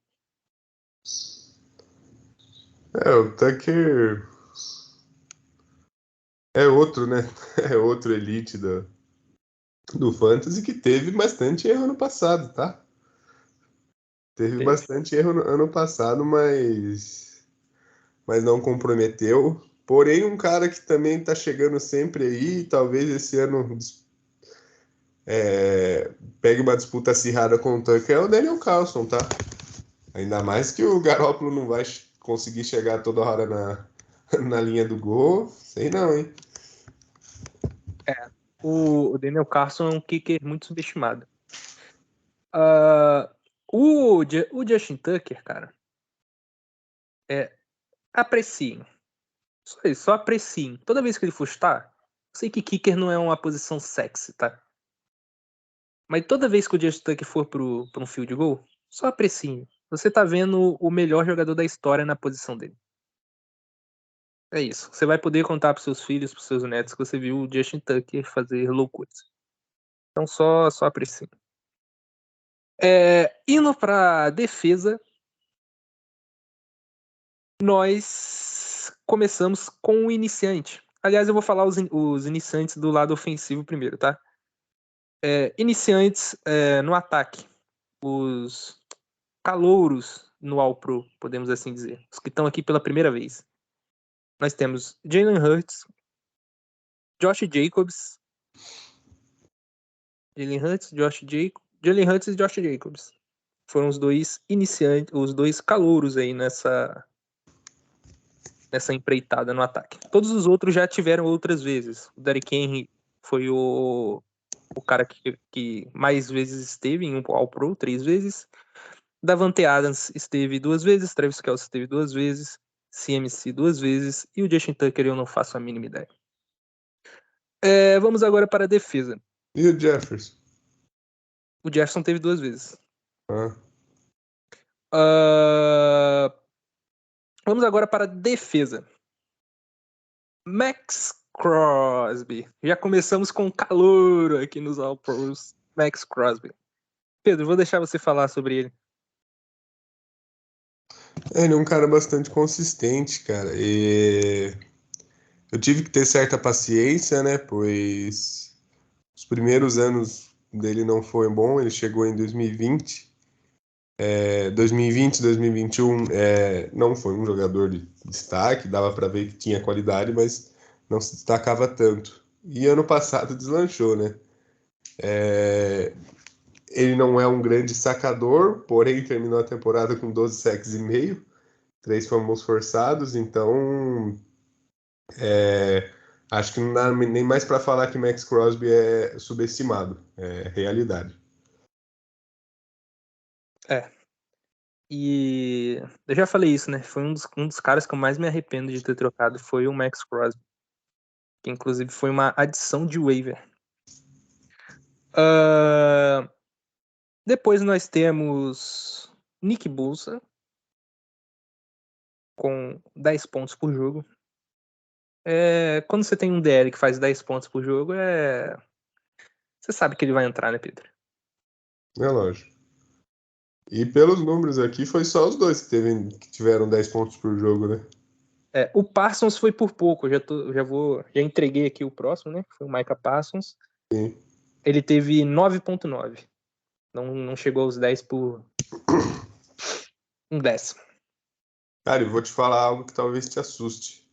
O Tucker é outro, né? É outro elite do Fantasy que teve bastante erro no passado, tá? Teve bastante erro no ano passado, mas não comprometeu. Porém, um cara que também tá chegando sempre aí, talvez esse ano pegue uma disputa acirrada com o Tucker, é o Daniel Carlson, tá? Ainda mais que o Garoppolo não vai conseguir chegar toda hora na linha do gol. Sei não, hein? O Daniel Carlson é um kicker muito subestimado. O Justin Tucker, cara, apreciem. Só isso, só apreciem. Toda vez que ele for chutar, eu sei que kicker não é uma posição sexy, tá? Mas toda vez que o Justin Tucker for pra um field goal, só apreciem. Você tá vendo o melhor jogador da história na posição dele. É isso. Você vai poder contar pros seus filhos, pros seus netos, que você viu o Justin Tucker fazer loucuras. Então só apreciem. Indo pra defesa, nós começamos com o iniciante. Aliás, eu vou falar os iniciantes do lado ofensivo primeiro, tá? Iniciantes no ataque. Os calouros no All-Pro, podemos assim dizer. Os que estão aqui pela primeira vez. Nós temos Jalen Hurts, Josh Jacobs. Jalen Hurts e Josh Jacobs. Foram os dois iniciantes, os dois calouros aí nessa empreitada no ataque. Todos os outros já tiveram outras vezes. O Derrick Henry foi o cara que mais vezes esteve em um All-Pro, 3 vezes. Davante Adams esteve 2 vezes, Travis Kelce esteve 2 vezes, CMC 2 vezes, e o Justin Tucker eu não faço a mínima ideia. Vamos agora para a defesa. E o Jefferson? O Jefferson teve 2 vezes. Ah. Vamos agora para a defesa. Max Crosby. Já começamos com calor aqui nos All-Pros. Max Crosby. Pedro, vou deixar você falar sobre ele. Ele é um cara bastante consistente, cara. E eu tive que ter certa paciência, né? Pois os primeiros anos dele não foi bom. Ele chegou em 2020. 2020, 2021 não foi um jogador de destaque. Dava para ver que tinha qualidade, mas não se destacava tanto. E ano passado deslanchou, né? Ele não é um grande sacador, porém terminou a temporada com 12 sacks e meio. 3 fumbles forçados, então acho que não dá nem mais para falar que Max Crosby é subestimado, é realidade. E eu já falei isso, né? Foi um dos caras que eu mais me arrependo de ter trocado, foi o Max Crosby, que inclusive foi uma adição de waiver. Depois nós temos Nick Bosa com 10 pontos por jogo. Quando você tem um DL que faz 10 pontos por jogo, você sabe que ele vai entrar, né, Pedro? É lógico. E pelos números aqui, foi só os dois que tiveram 10 pontos por jogo, né? O Parsons foi por pouco, já entreguei aqui o próximo, né? Foi o Micah Parsons. Sim. Ele teve 9.9. Não chegou aos 10 por um décimo. Cara, eu vou te falar algo que talvez te assuste.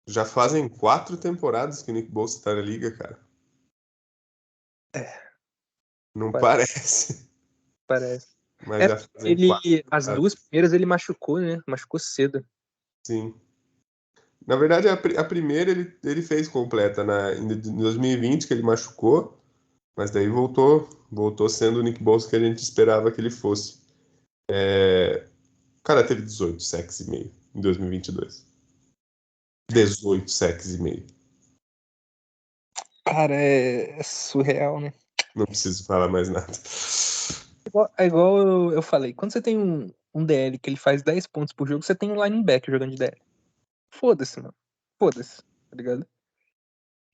Já fazem 4 temporadas que o Nick Bosa tá na liga, cara. Não parece. Parece. Mas já fazem 4 As temporadas. 2 primeiras ele machucou, né? Machucou cedo. Sim. Na verdade, a primeira ele fez completa em 2020, que ele machucou, mas daí voltou sendo o Nick Bosa que a gente esperava que ele fosse. O cara teve 18 sacks e meio em 2022. 18 sacks e meio. Cara, é surreal, né? Não preciso falar mais nada. É igual eu falei. Quando você tem um um DL que ele faz 10 pontos por jogo, você tem um linebacker jogando de DL. Foda-se, mano. Foda-se, tá ligado?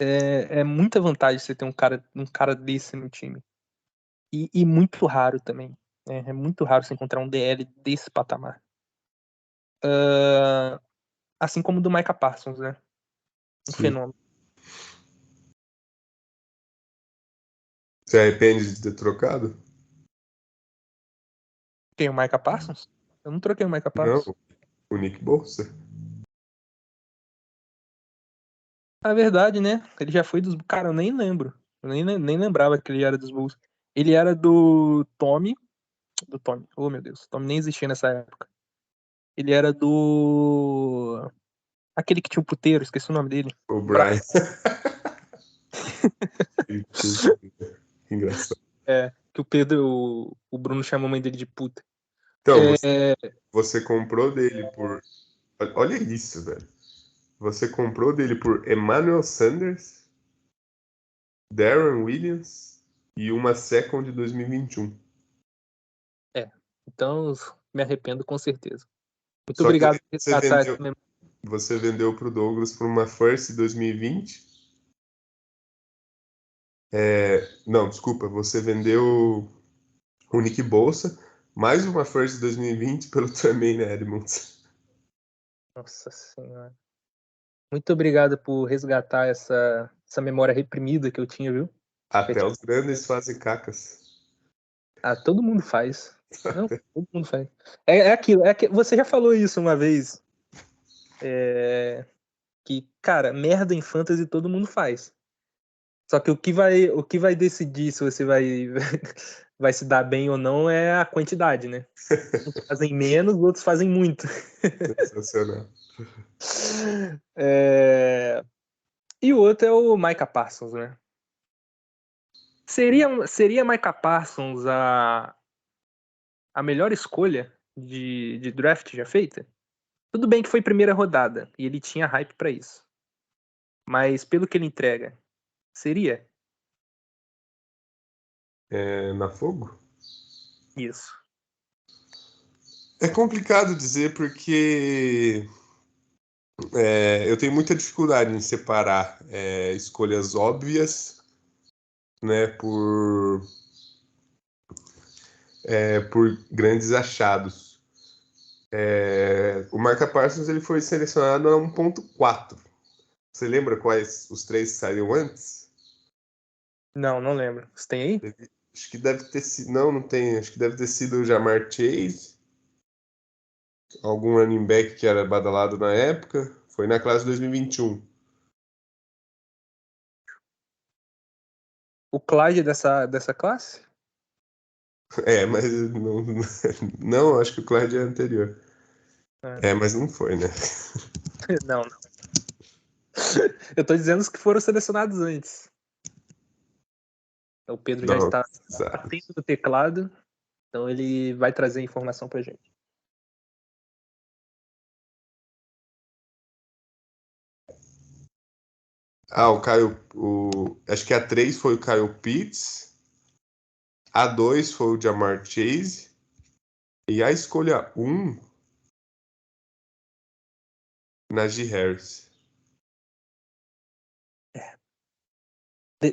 É muita vantagem você ter um cara desse no time. E muito raro também. É muito raro você encontrar um DL desse patamar. Assim como o do Micah Parsons, né? Um Sim. fenômeno. Você arrepende de ter trocado? Tem o Micah Parsons? Eu não troquei o Micah Não, Parsons. o Nick Bolsa. A verdade, né? Ele já foi dos. Cara, eu nem lembro. Eu nem lembrava que ele era dos Bulls. Ele era do Tommy. Do Tommy. Oh, meu Deus. Tommy nem existia nessa época. Ele era do. Aquele que tinha o puteiro, esqueci o nome dele. O Brian. Engraçado. Que o Pedro, o Bruno chama a mãe dele de puta. Então, você comprou dele por. Olha isso, velho. Você comprou dele por Emmanuel Sanders, Darren Williams e uma second de 2021. Então, me arrependo com certeza. Muito Só que obrigado por você resgatar essa vendeu, memória. você vendeu pro Douglas por uma first de 2020. Não, desculpa, você vendeu o Nick Bolsa, mais uma first de 2020 pelo Tremaine Edmonds. Nossa senhora. Muito obrigado por resgatar essa memória reprimida que eu tinha, viu? Até os grandes fazem cacas. Todo mundo faz. Não, todo mundo faz. É aquilo. Você já falou isso uma vez. Que, cara, merda em fantasy todo mundo faz. Só que o que vai decidir se você vai se dar bem ou não é a quantidade, né? Uns fazem menos, outros fazem muito. Sensacional. E o outro é o Micah Parsons, né? Seria Micah Parsons a melhor escolha de draft já feita? Tudo bem que foi primeira rodada e ele tinha hype pra isso. Mas pelo que ele entrega, seria Na Fogo? isso. É complicado dizer porque eu tenho muita dificuldade em separar escolhas óbvias, né, por grandes achados. O Micah Parsons ele foi selecionado a 1.4. Você lembra quais os três que saíram antes? Não lembro. Você tem aí? Acho que deve ter sido. Não tem. Acho que deve ter sido o Jamar Chase, algum running back que era badalado na época. Foi na classe 2021. O Clyde dessa classe? Mas não, não, acho que o Clyde é anterior. É. Mas não foi, né? Não. Eu tô dizendo os que foram selecionados antes. O Pedro já Não, está exato. atento do teclado, então ele vai trazer a informação pra gente. O Caio. Acho que a 3 foi o Kyle Pitts. A 2 foi o Jamar Chase. E a escolha 1, Najee Harris.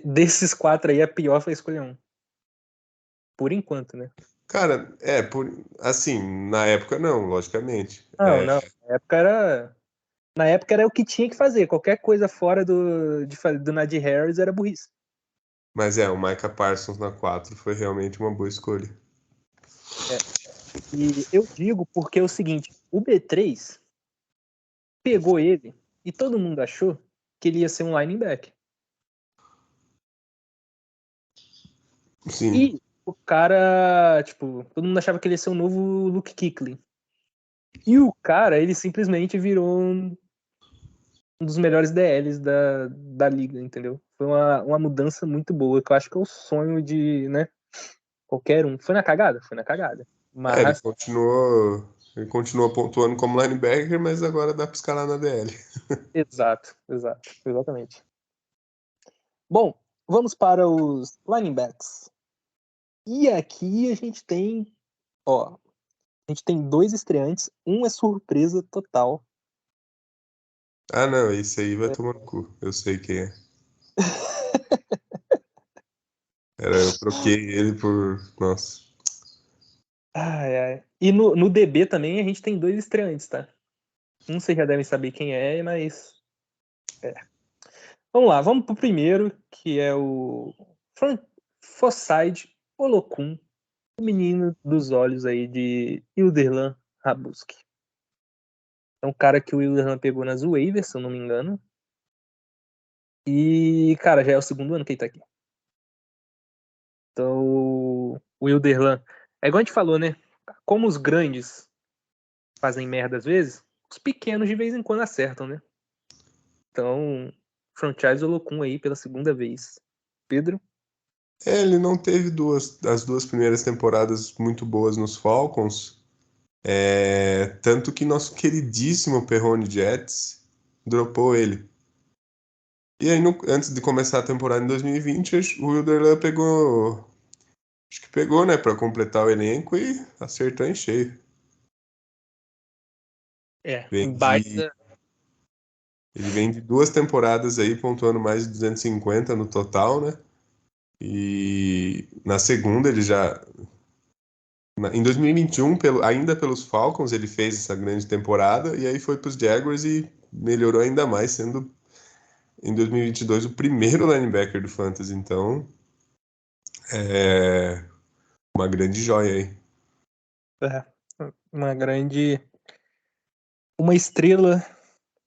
Desses quatro aí, a pior foi escolher um. Por enquanto, né? Cara, assim, na época não, logicamente. Não. Na época era o que tinha que fazer. Qualquer coisa fora do Najee Harris era burrice. Mas o Micah Parsons na 4 foi realmente uma boa escolha. É. E eu digo porque é o seguinte: o B3 pegou ele e todo mundo achou que ele ia ser um linebacker. Sim. E o cara, tipo, todo mundo achava que ele ia ser o novo Luke Kuechly. E o cara, ele simplesmente virou um dos melhores DLs da liga, entendeu? Foi uma mudança muito boa, que eu acho que é o sonho de, né, qualquer um. Foi na cagada? Foi na cagada. Ele Mas, continuou pontuando como linebacker, mas agora dá para escalar na DL. exatamente. Bom, vamos para os linebackers. E aqui a gente tem, ó, A gente tem 2 estreantes, um é surpresa total. Ah, não, esse aí vai tomar no cu. Eu sei quem é. Eu troquei ele por. Nossa. Ai, ai. E no DB também a gente tem 2 estreantes, tá? Um vocês já devem saber quem é, mas. Vamos lá, vamos pro primeiro, que é o Fosside Olokun, o menino dos olhos aí de Ilderlan Rabuski. É um cara que o Ilderlan pegou nas waivers, se eu não me engano. E, cara, já é o segundo ano que ele tá aqui. Então, o Ilderlan. É igual a gente falou, né? Como os grandes fazem merda às vezes, os pequenos de vez em quando acertam, né? Então, franchise Olokun aí pela segunda vez. Pedro? Ele não teve as 2 primeiras temporadas muito boas nos Falcons. Tanto que nosso queridíssimo Perrone Jets dropou ele. E aí, antes de começar a temporada em 2020, o Wilderlan pegou. Acho que pegou, né, pra completar o elenco e acertou em cheio. Vem Um de, baita. ele vem de 2 temporadas aí, pontuando mais de 250 no total, né? E na segunda ele já. Em 2021, ainda pelos Falcons, ele fez essa grande temporada e aí foi para os Jaguars e melhorou ainda mais, sendo em 2022 o primeiro linebacker do Fantasy. Então, é uma grande joia aí. É, uma grande. Uma estrela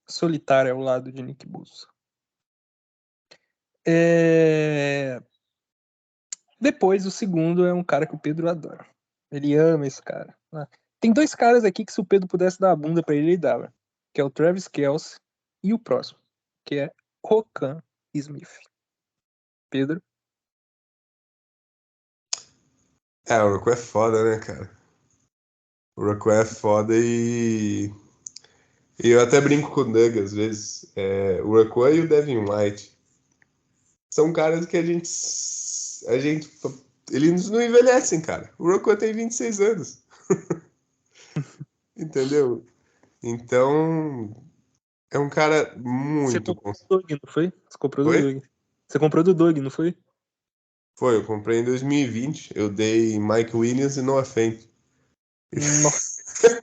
solitária ao lado de Nick Bosa. Depois, o segundo é um cara que o Pedro adora. Ele ama esse cara. Tem 2 caras aqui que se o Pedro pudesse dar a bunda pra ele dava. Que é o Travis Kelce e o próximo, que é Rokan Smith. Pedro? O Roku é foda, né, cara? O Roku é foda e eu até brinco com o Doug às vezes. O Roku e o Devin White são caras que a gente. Eles não envelhecem, cara. O Roku tem 26 anos. Entendeu? Então, é um cara Você muito comprou bom. do Doug, não foi? Você comprou do Foi? Doug. Você comprou do Doug, não foi? Foi, eu comprei em 2020. Eu dei Mike Williams e Noah Fent. Nossa.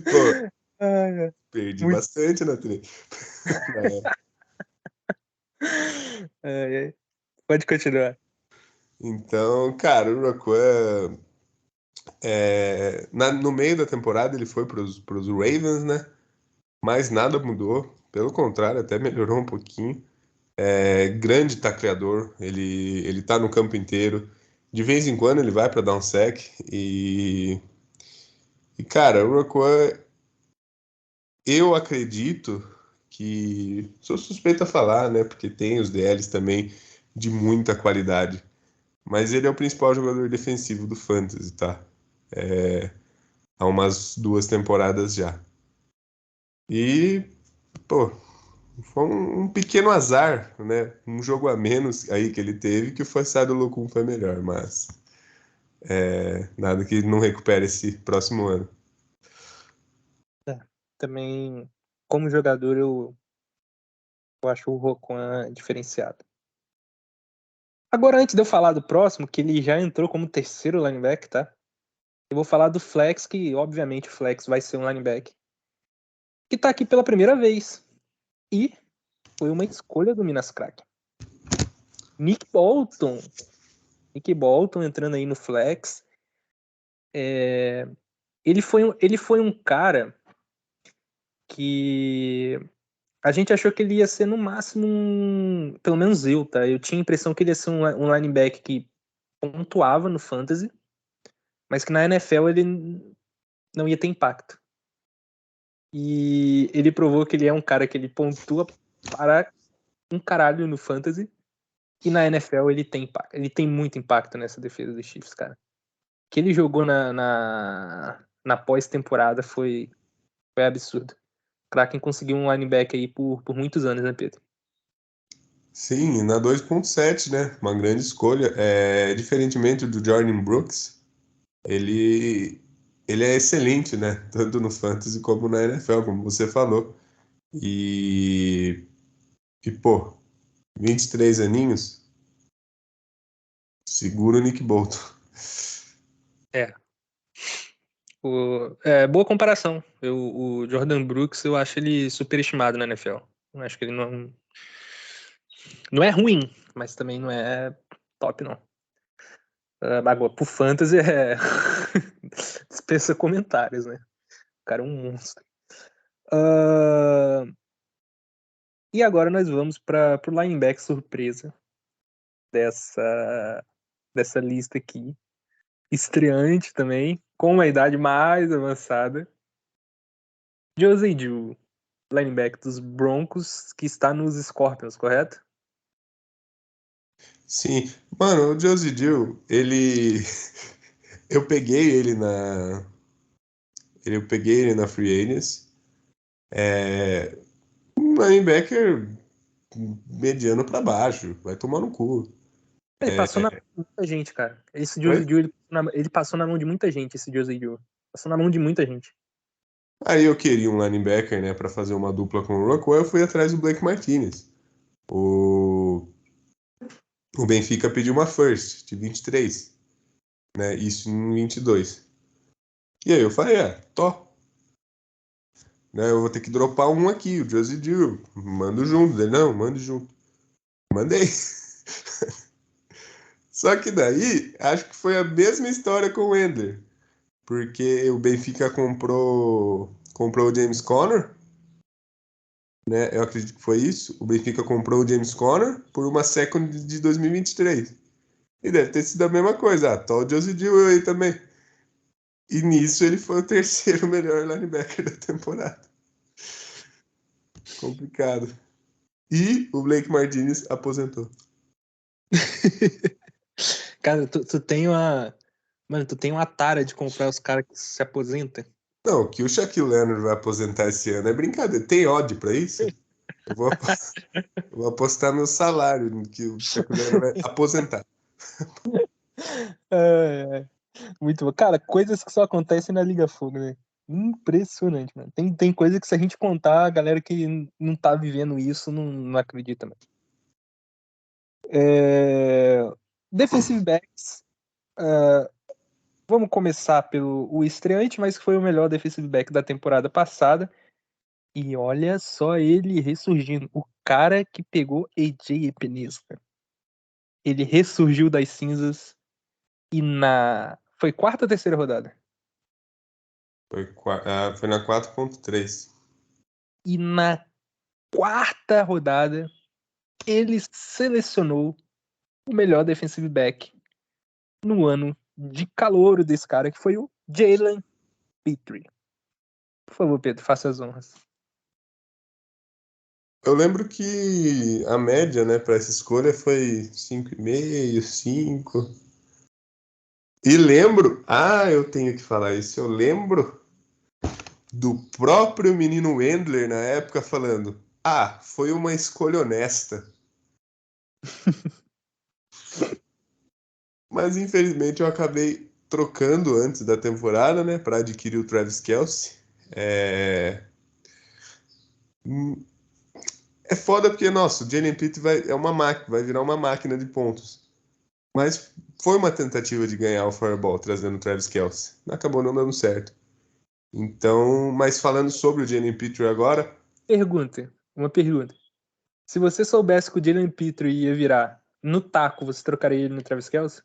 Pô, Ai, perdi muito. bastante na trilha. Ai, ai. Pode continuar. Então, cara, o Rockwell, no meio da temporada ele foi pros Ravens, né? Mas nada mudou. Pelo contrário, até melhorou um pouquinho. Grande tacleador, ele tá no campo inteiro. De vez em quando ele vai para dar um sec. E cara, o Rockwell, eu acredito que. Sou suspeito a falar, né? Porque tem os DLs também de muita qualidade. Mas ele é o principal jogador defensivo do Fantasy, tá? Há umas 2 temporadas já. E, pô, foi um pequeno azar, né? Um jogo a menos aí que ele teve que o Forçado Locum foi melhor, mas nada que não recupere esse próximo ano. Também, como jogador, eu acho o Roquan diferenciado. Agora, antes de eu falar do próximo, que ele já entrou como terceiro linebacker, tá? Eu vou falar do Flex, que obviamente o Flex vai ser um linebacker, que tá aqui pela primeira vez. E foi uma escolha do Minas Crack. Nick Bolton. Nick Bolton entrando aí no Flex. Ele foi um cara que a gente achou que ele ia ser no máximo pelo menos eu, tá? Eu tinha a impressão que ele ia ser um linebacker que pontuava no fantasy, mas que na NFL ele não ia ter impacto. E ele provou que ele é um cara que ele pontua para um caralho no fantasy, e na NFL ele tem impacto. Ele tem muito impacto nessa defesa dos Chiefs, cara. O que ele jogou na pós-temporada foi absurdo. O Kraken conseguiu um linebacker aí por muitos anos, né, Pedro? Sim, na 2.7, né? Uma grande escolha. Diferentemente do Jordan Brooks, ele, ele é excelente, né? Tanto no Fantasy como na NFL, como você falou. E, pô, 23 aninhos, segura o Nick Bolton. É. Boa comparação. O Jordan Brooks, eu acho ele superestimado na NFL. Eu acho que ele não é ruim, mas também não é top, não. Agora, pro Fantasy dispensa comentários, né? O cara é um monstro. E agora nós vamos para o linebacker surpresa dessa lista aqui. Estreante também, com uma idade mais avançada. Josey Jewell, linebacker dos Broncos, que está nos Scorpions, correto? Sim, mano, o Josie Dill, ele. Eu peguei ele na. Eu peguei ele na Free Agents. Um linebacker mediano pra baixo, vai tomar no cu. Ele passou na mão de muita gente, cara. Esse Oi? Josey Jewell, ele passou na mão de muita gente, esse Josey Jewell. Passou na mão de muita gente. Aí eu queria um linebacker, né, pra fazer uma dupla com o Rockwell, eu fui atrás do Blake Martinez. O, o Benfica pediu uma first de 23, né, isso em 22. E aí eu falei, né, eu vou ter que dropar um aqui, o Josie Dill, mando junto. Ele, não, mande junto. Mandei. Só que daí, acho que foi a mesma história com o Ender, porque o Benfica comprou o James Conner, né? Eu acredito que foi isso. O Benfica comprou o James Conner por uma second de 2023. E 23. E deve ter sido a mesma coisa. Tá o Josie Jewell aí também. E nisso ele foi o terceiro melhor linebacker da temporada. Complicado. E o Blake Martinez aposentou. Cara, tu tem uma. Mano, tu tem uma tara de comprar os caras que se aposentam. Não, que o Shaquille Leonard vai aposentar esse ano é brincadeira. Tem odd pra isso? Eu vou, eu vou apostar meu salário no que o Shaquille Leonard vai aposentar. É, muito bom. Cara, coisas que só acontecem na Liga Fogo, né? Impressionante, mano. Tem coisa que se a gente contar, a galera que não tá vivendo isso não acredita, mano. É... Defensive backs. Vamos começar pelo o estreante, mas que foi o melhor defensive back da temporada passada. E olha só ele ressurgindo. O cara que pegou AJ Epinesa. Ele ressurgiu das cinzas e foi quarta ou terceira rodada? Foi na 4.3. E na quarta rodada, ele selecionou o melhor defensive back no ano de calouro desse cara, que foi o Jalen Pitre. Por favor, Pedro, faça as honras. Eu lembro que a média, né, para essa escolha foi 5,5, 5. E lembro, eu tenho que falar isso, eu lembro do próprio menino Wendler na época falando: foi uma escolha honesta. Mas infelizmente eu acabei trocando antes da temporada, né, para adquirir o Travis Kelce. É, é foda porque, nossa, o Jalen Pitt vai virar uma máquina de pontos. Mas foi uma tentativa de ganhar o Fireball trazendo o Travis Kelce. Acabou não dando certo. Então, mas falando sobre o Jalen Pitre agora, Uma pergunta. Se você soubesse que o Jalen Pitre ia virar no taco, você trocaria ele no Travis Kelce?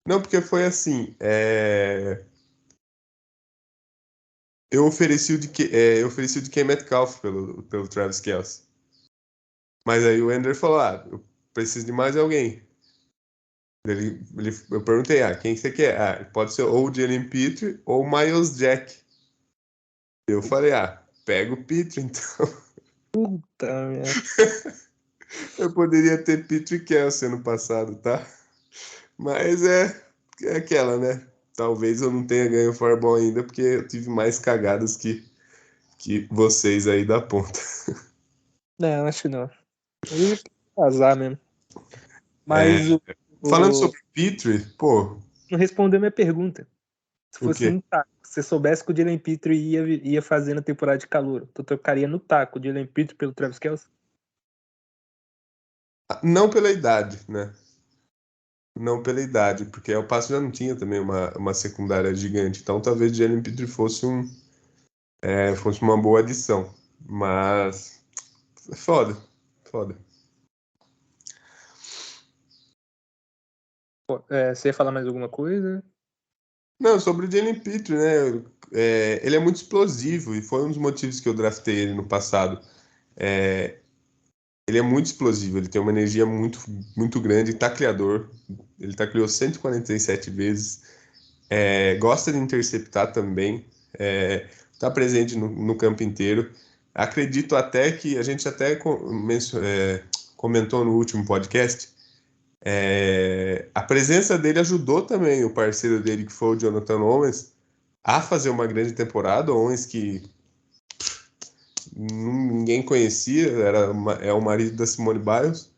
não, porque foi assim, eu ofereci o de Metcalf pelo Travis Kelce. Mas aí o Ender falou, eu preciso de mais alguém. Eu perguntei, quem você quer? Pode ser ou o Jalen Pitre ou o Miles Jack. Eu falei, pega o Pitre então. Puta merda. Eu poderia ter Pitre e Kelce ano passado, tá? Mas é aquela, né? Talvez eu não tenha ganho o Fireball ainda, porque eu tive mais cagadas que vocês aí da ponta. Não, acho que não. Ele azar mesmo. É, Mas falando o- sobre Petrie, pô, não respondeu minha pergunta. Se o fosse quê? um taco, se você soubesse que o Jalen Petrie ia fazer na temporada de calor, tu trocaria no taco o Jalen Petrie pelo Travis Kelce? Não pela idade, né? Não pela idade, porque o Passo já não tinha também uma secundária gigante. Então talvez Jalen Petrie fosse uma boa adição. Mas é foda, foda. Pô, você ia falar mais alguma coisa? Não, sobre o Jalen Petrie, né? Ele é muito explosivo e foi um dos motivos que eu draftei ele no passado. É, ele é muito explosivo, ele tem uma energia muito, muito grande, tacleador. Ele tacleou 147 vezes. Gosta de interceptar também. Está presente no campo inteiro. Acredito até que a gente até comentou no último podcast. A presença dele ajudou também o parceiro dele, que foi o Jonathan Owens, a fazer uma grande temporada. O Owens que ninguém conhecia, é o marido da Simone Biles.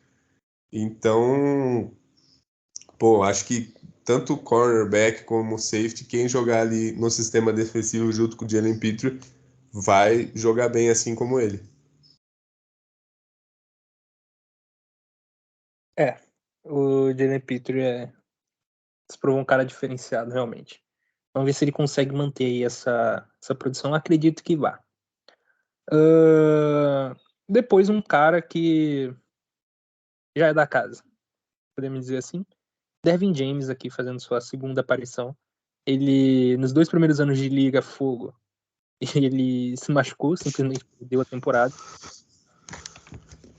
Então, pô, acho que tanto o cornerback como o safety, quem jogar ali no sistema defensivo junto com o Jalen Petrie, vai jogar bem assim como ele. É, o Jalen Petrie se provou um cara diferenciado, realmente. Vamos ver se ele consegue manter aí essa produção. Acredito que vá. Ahn, Depois, um cara que já é da casa, podemos dizer assim. Dervin James aqui fazendo sua segunda aparição. Ele, nos 2 primeiros anos de Liga Fogo, ele se machucou, simplesmente perdeu a temporada.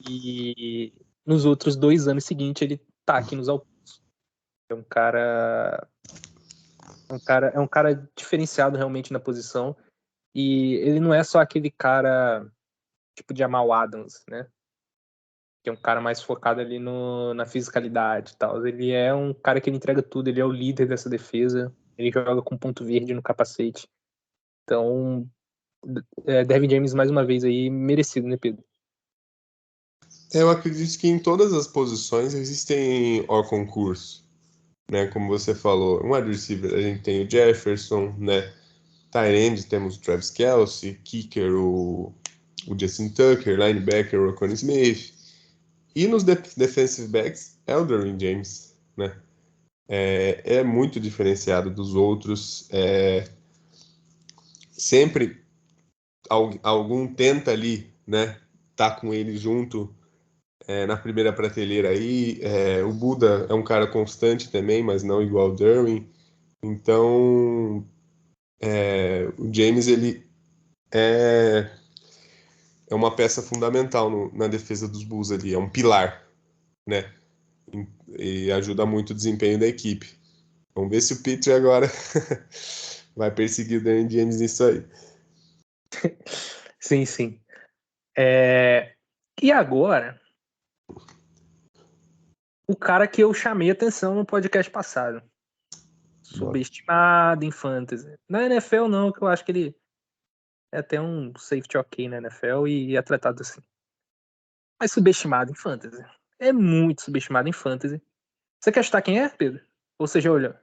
E nos outros 2 anos seguintes, ele tá aqui nos Alpes. É um cara, é um cara diferenciado realmente na posição. E ele não é só aquele cara tipo de Jamal Adams, né? Que é um cara mais focado ali na fisicalidade e tal. Ele é um cara que ele entrega tudo, ele é o líder dessa defesa. Ele joga com ponto verde no capacete. Então, Dervin James mais uma vez aí, merecido, né, Pedro? Eu acredito que em todas as posições existem ó concurso, né? Como você falou, um wide receiver, a gente tem o Jefferson, né? Tight end, temos o Travis Kelce, kicker, o Justin Tucker, linebacker, o Connie Smith. E nos defensive backs, é o Derwin James, né? É muito diferenciado dos outros. Sempre algum tenta ali, né? Tá com ele junto na primeira prateleira aí. O Buda é um cara constante também, mas não igual o Derwin. Então, o James ele é, é uma peça fundamental na defesa dos Bulls ali, é um pilar, né? E ajuda muito o desempenho da equipe. Vamos ver se o Petrie agora vai perseguir o Daniel James nisso aí. Sim, sim. É, E agora, o cara que eu chamei atenção no podcast passado. Bora. Subestimado em fantasy. Na NFL não, que eu acho que ele é até um safety ok na NFL e é tratado assim. Mas subestimado em fantasy. É muito subestimado em fantasy. Você quer chutar quem é, Pedro? Ou você já olhou?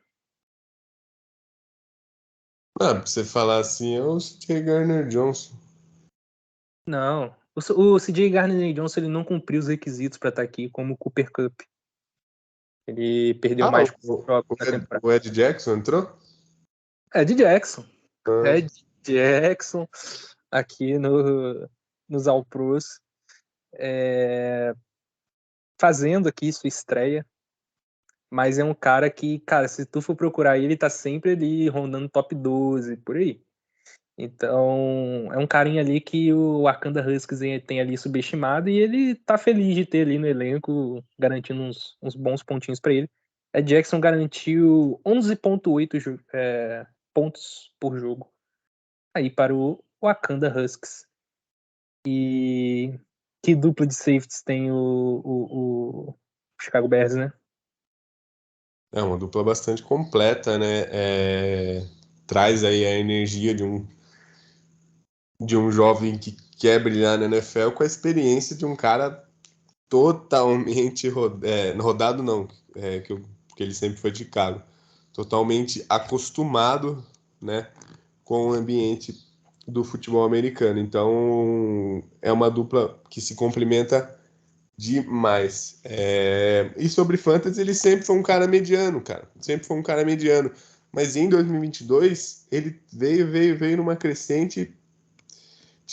Pra você falar assim, é o C.J. Gardner-Johnson. Não. O CJ Gardner-Johnson ele não cumpriu os requisitos para estar aqui como o Cooper Kupp. Ele perdeu Ah, mais jogos na temporada. O Ed Jackson entrou? Ed Jackson. Ah, Ed Jackson aqui nos All Pros. Fazendo aqui sua estreia. Mas é um cara que, cara, se tu for procurar ele tá sempre ali rondando top 12, por aí. Então, é um carinha ali que o Wakanda Huskies tem ali subestimado e ele tá feliz de ter ali no elenco, garantindo uns bons pontinhos pra ele. Jackson garantiu 11,8 pontos por jogo aí para o Wakanda Huskies. E que dupla de safeties tem o Chicago Bears, né? é uma dupla bastante completa, né? Traz aí a energia de um jovem que quer brilhar na NFL com a experiência de um cara totalmente rodado, não, porque ele sempre foi de Chicago, totalmente acostumado, né, com o ambiente do futebol americano. Então, é uma dupla que se complementa demais. E sobre fantasy, ele sempre foi um cara mediano, cara. Sempre foi um cara mediano. Mas em 2022, ele veio numa crescente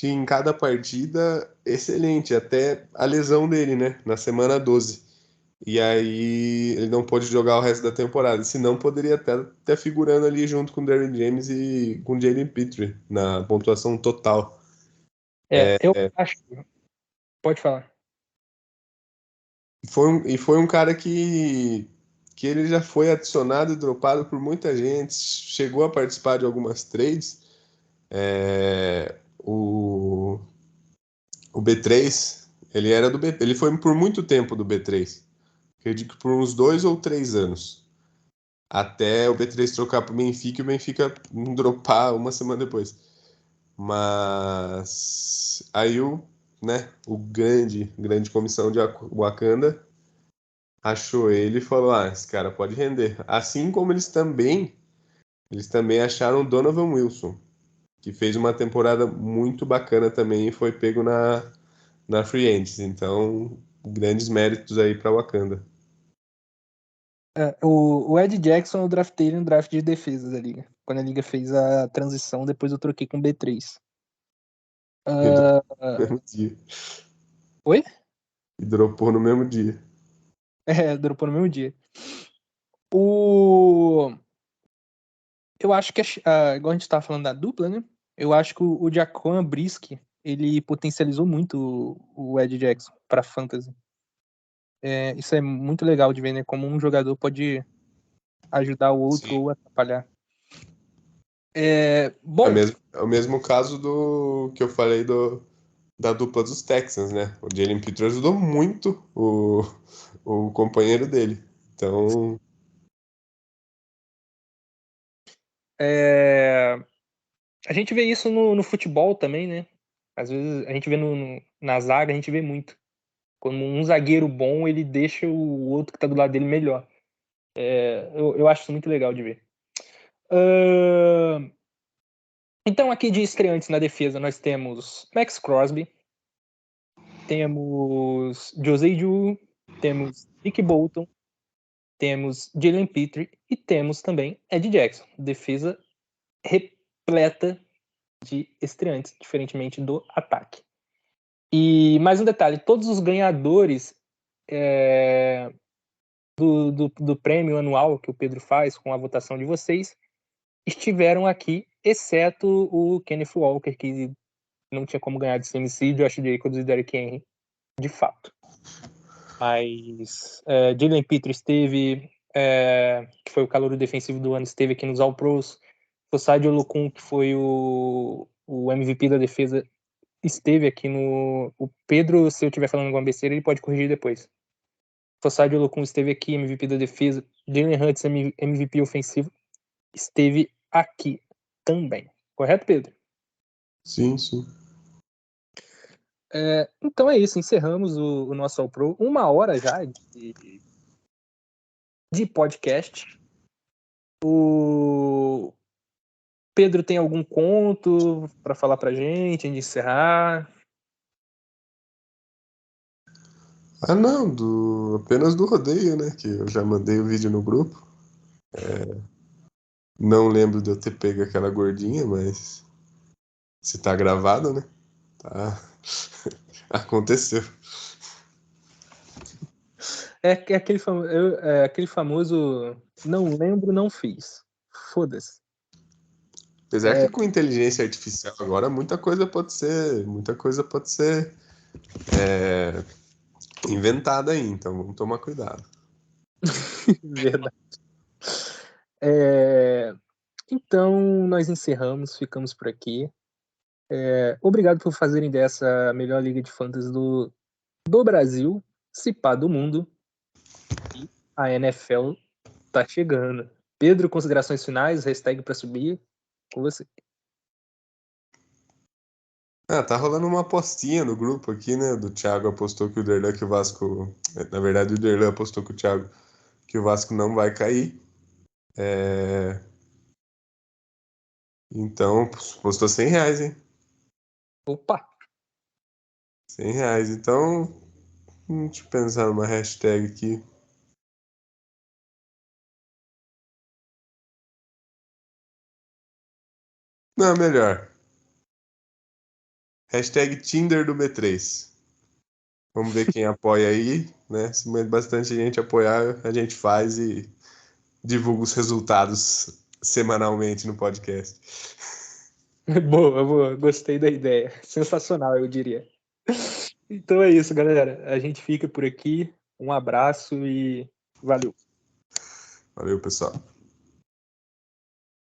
em cada partida excelente, até a lesão dele, né? Na semana 12. E aí ele não pôde jogar o resto da temporada. Senão poderia até estar figurando ali junto com o Derrick James e com o Jalen Pitre na pontuação total. Eu acho. Pode falar. Foi um cara que ele já foi adicionado e dropado por muita gente, chegou a participar de algumas trades. O B3, ele foi por muito tempo do B3. Acredito que por uns 2 ou 3 anos. Até o B3 trocar para o Benfica e o Benfica dropar uma semana depois. Mas aí o grande comissão de Wakanda achou ele e falou: Ah, esse cara pode render. Assim como eles também acharam o Donovan Wilson, que fez uma temporada muito bacana também e foi pego na Free Agents. Então, grandes méritos aí para Wakanda. O Ed Jackson eu draftei ele no draft de defesa da liga. Quando a liga fez a transição, depois eu troquei com o B3. E dropou no Uh, mesmo dia. Oi? E dropou no mesmo dia. Dropou no mesmo dia. O... Eu acho que, igual a gente tava falando da dupla, né? Eu acho que o Jaquan Brisk, ele potencializou muito o Ed Jackson pra fantasy. Isso é muito legal de ver, né? Como um jogador pode ajudar o outro Sim. ou atrapalhar. É Bom, o mesmo caso do que eu falei da dupla dos Texans, né? O Jalen Pitre ajudou muito o companheiro dele. Então, a gente vê isso no futebol também, né? Às vezes a gente vê na zaga, a gente vê muito. Quando um zagueiro bom, ele deixa o outro que tá do lado dele melhor. Eu acho isso muito legal de ver. Então, aqui de estreantes na defesa, nós temos Max Crosby, temos José Ju, temos Nick Bolton, temos Jalen Pitre e temos também Ed Jackson. Defesa repleta de estreantes, diferentemente do ataque. E mais um detalhe: todos os ganhadores do prêmio anual que o Pedro faz com a votação de vocês estiveram aqui, exceto o Kenneth Walker, que não tinha como ganhar de CMC, Josh Jacobs e Derrick Henry, de fato. Mas Jalen Pitre esteve, que foi o calouro defensivo do ano, esteve aqui nos All-Pros. Fossad Olokun, que foi o MVP da defesa, esteve aqui no... O Pedro, se eu estiver falando alguma besteira, ele pode corrigir depois. Fossad Olokun esteve aqui, MVP da defesa. Jalen Hurts, MVP ofensivo, esteve aqui também. Correto, Pedro? sim, sim. Então é isso, encerramos o nosso All Pro. 1 hora já de podcast. O Pedro tem algum conto para falar pra gente, antes de encerrar? Ah, não, apenas do rodeio, né? Que eu já mandei o vídeo no grupo. Não lembro de eu ter pego aquela gordinha, mas se tá gravado, né? Tá. Aconteceu. Aquele famoso não lembro, não fiz. Foda-se. Apesar que com inteligência artificial agora muita coisa pode ser inventada aí, então vamos tomar cuidado. Verdade. É, Então, nós encerramos, ficamos por aqui. Obrigado por fazerem dessa a melhor liga de fantasy do Brasil, se pá do mundo. E a NFL tá chegando. Pedro, considerações finais, hashtag para subir, com você. Ah, tá rolando uma apostinha no grupo aqui, né? Do Thiago apostou que o Derlan, que o Vasco. Na verdade, o Derlan apostou que o Thiago que o Vasco não vai cair. Então, apostou R$ 100, hein? Opa! R$ 100. Então, deixa eu pensar numa hashtag aqui. Não, melhor. Hashtag Tinder do B3. Vamos ver quem apoia aí, né? Se bastante gente apoiar, a gente faz e divulga os resultados semanalmente no podcast. Boa, boa. Gostei da ideia. Sensacional, eu diria. Então é isso, galera. A gente fica por aqui. Um abraço e valeu. Valeu, pessoal.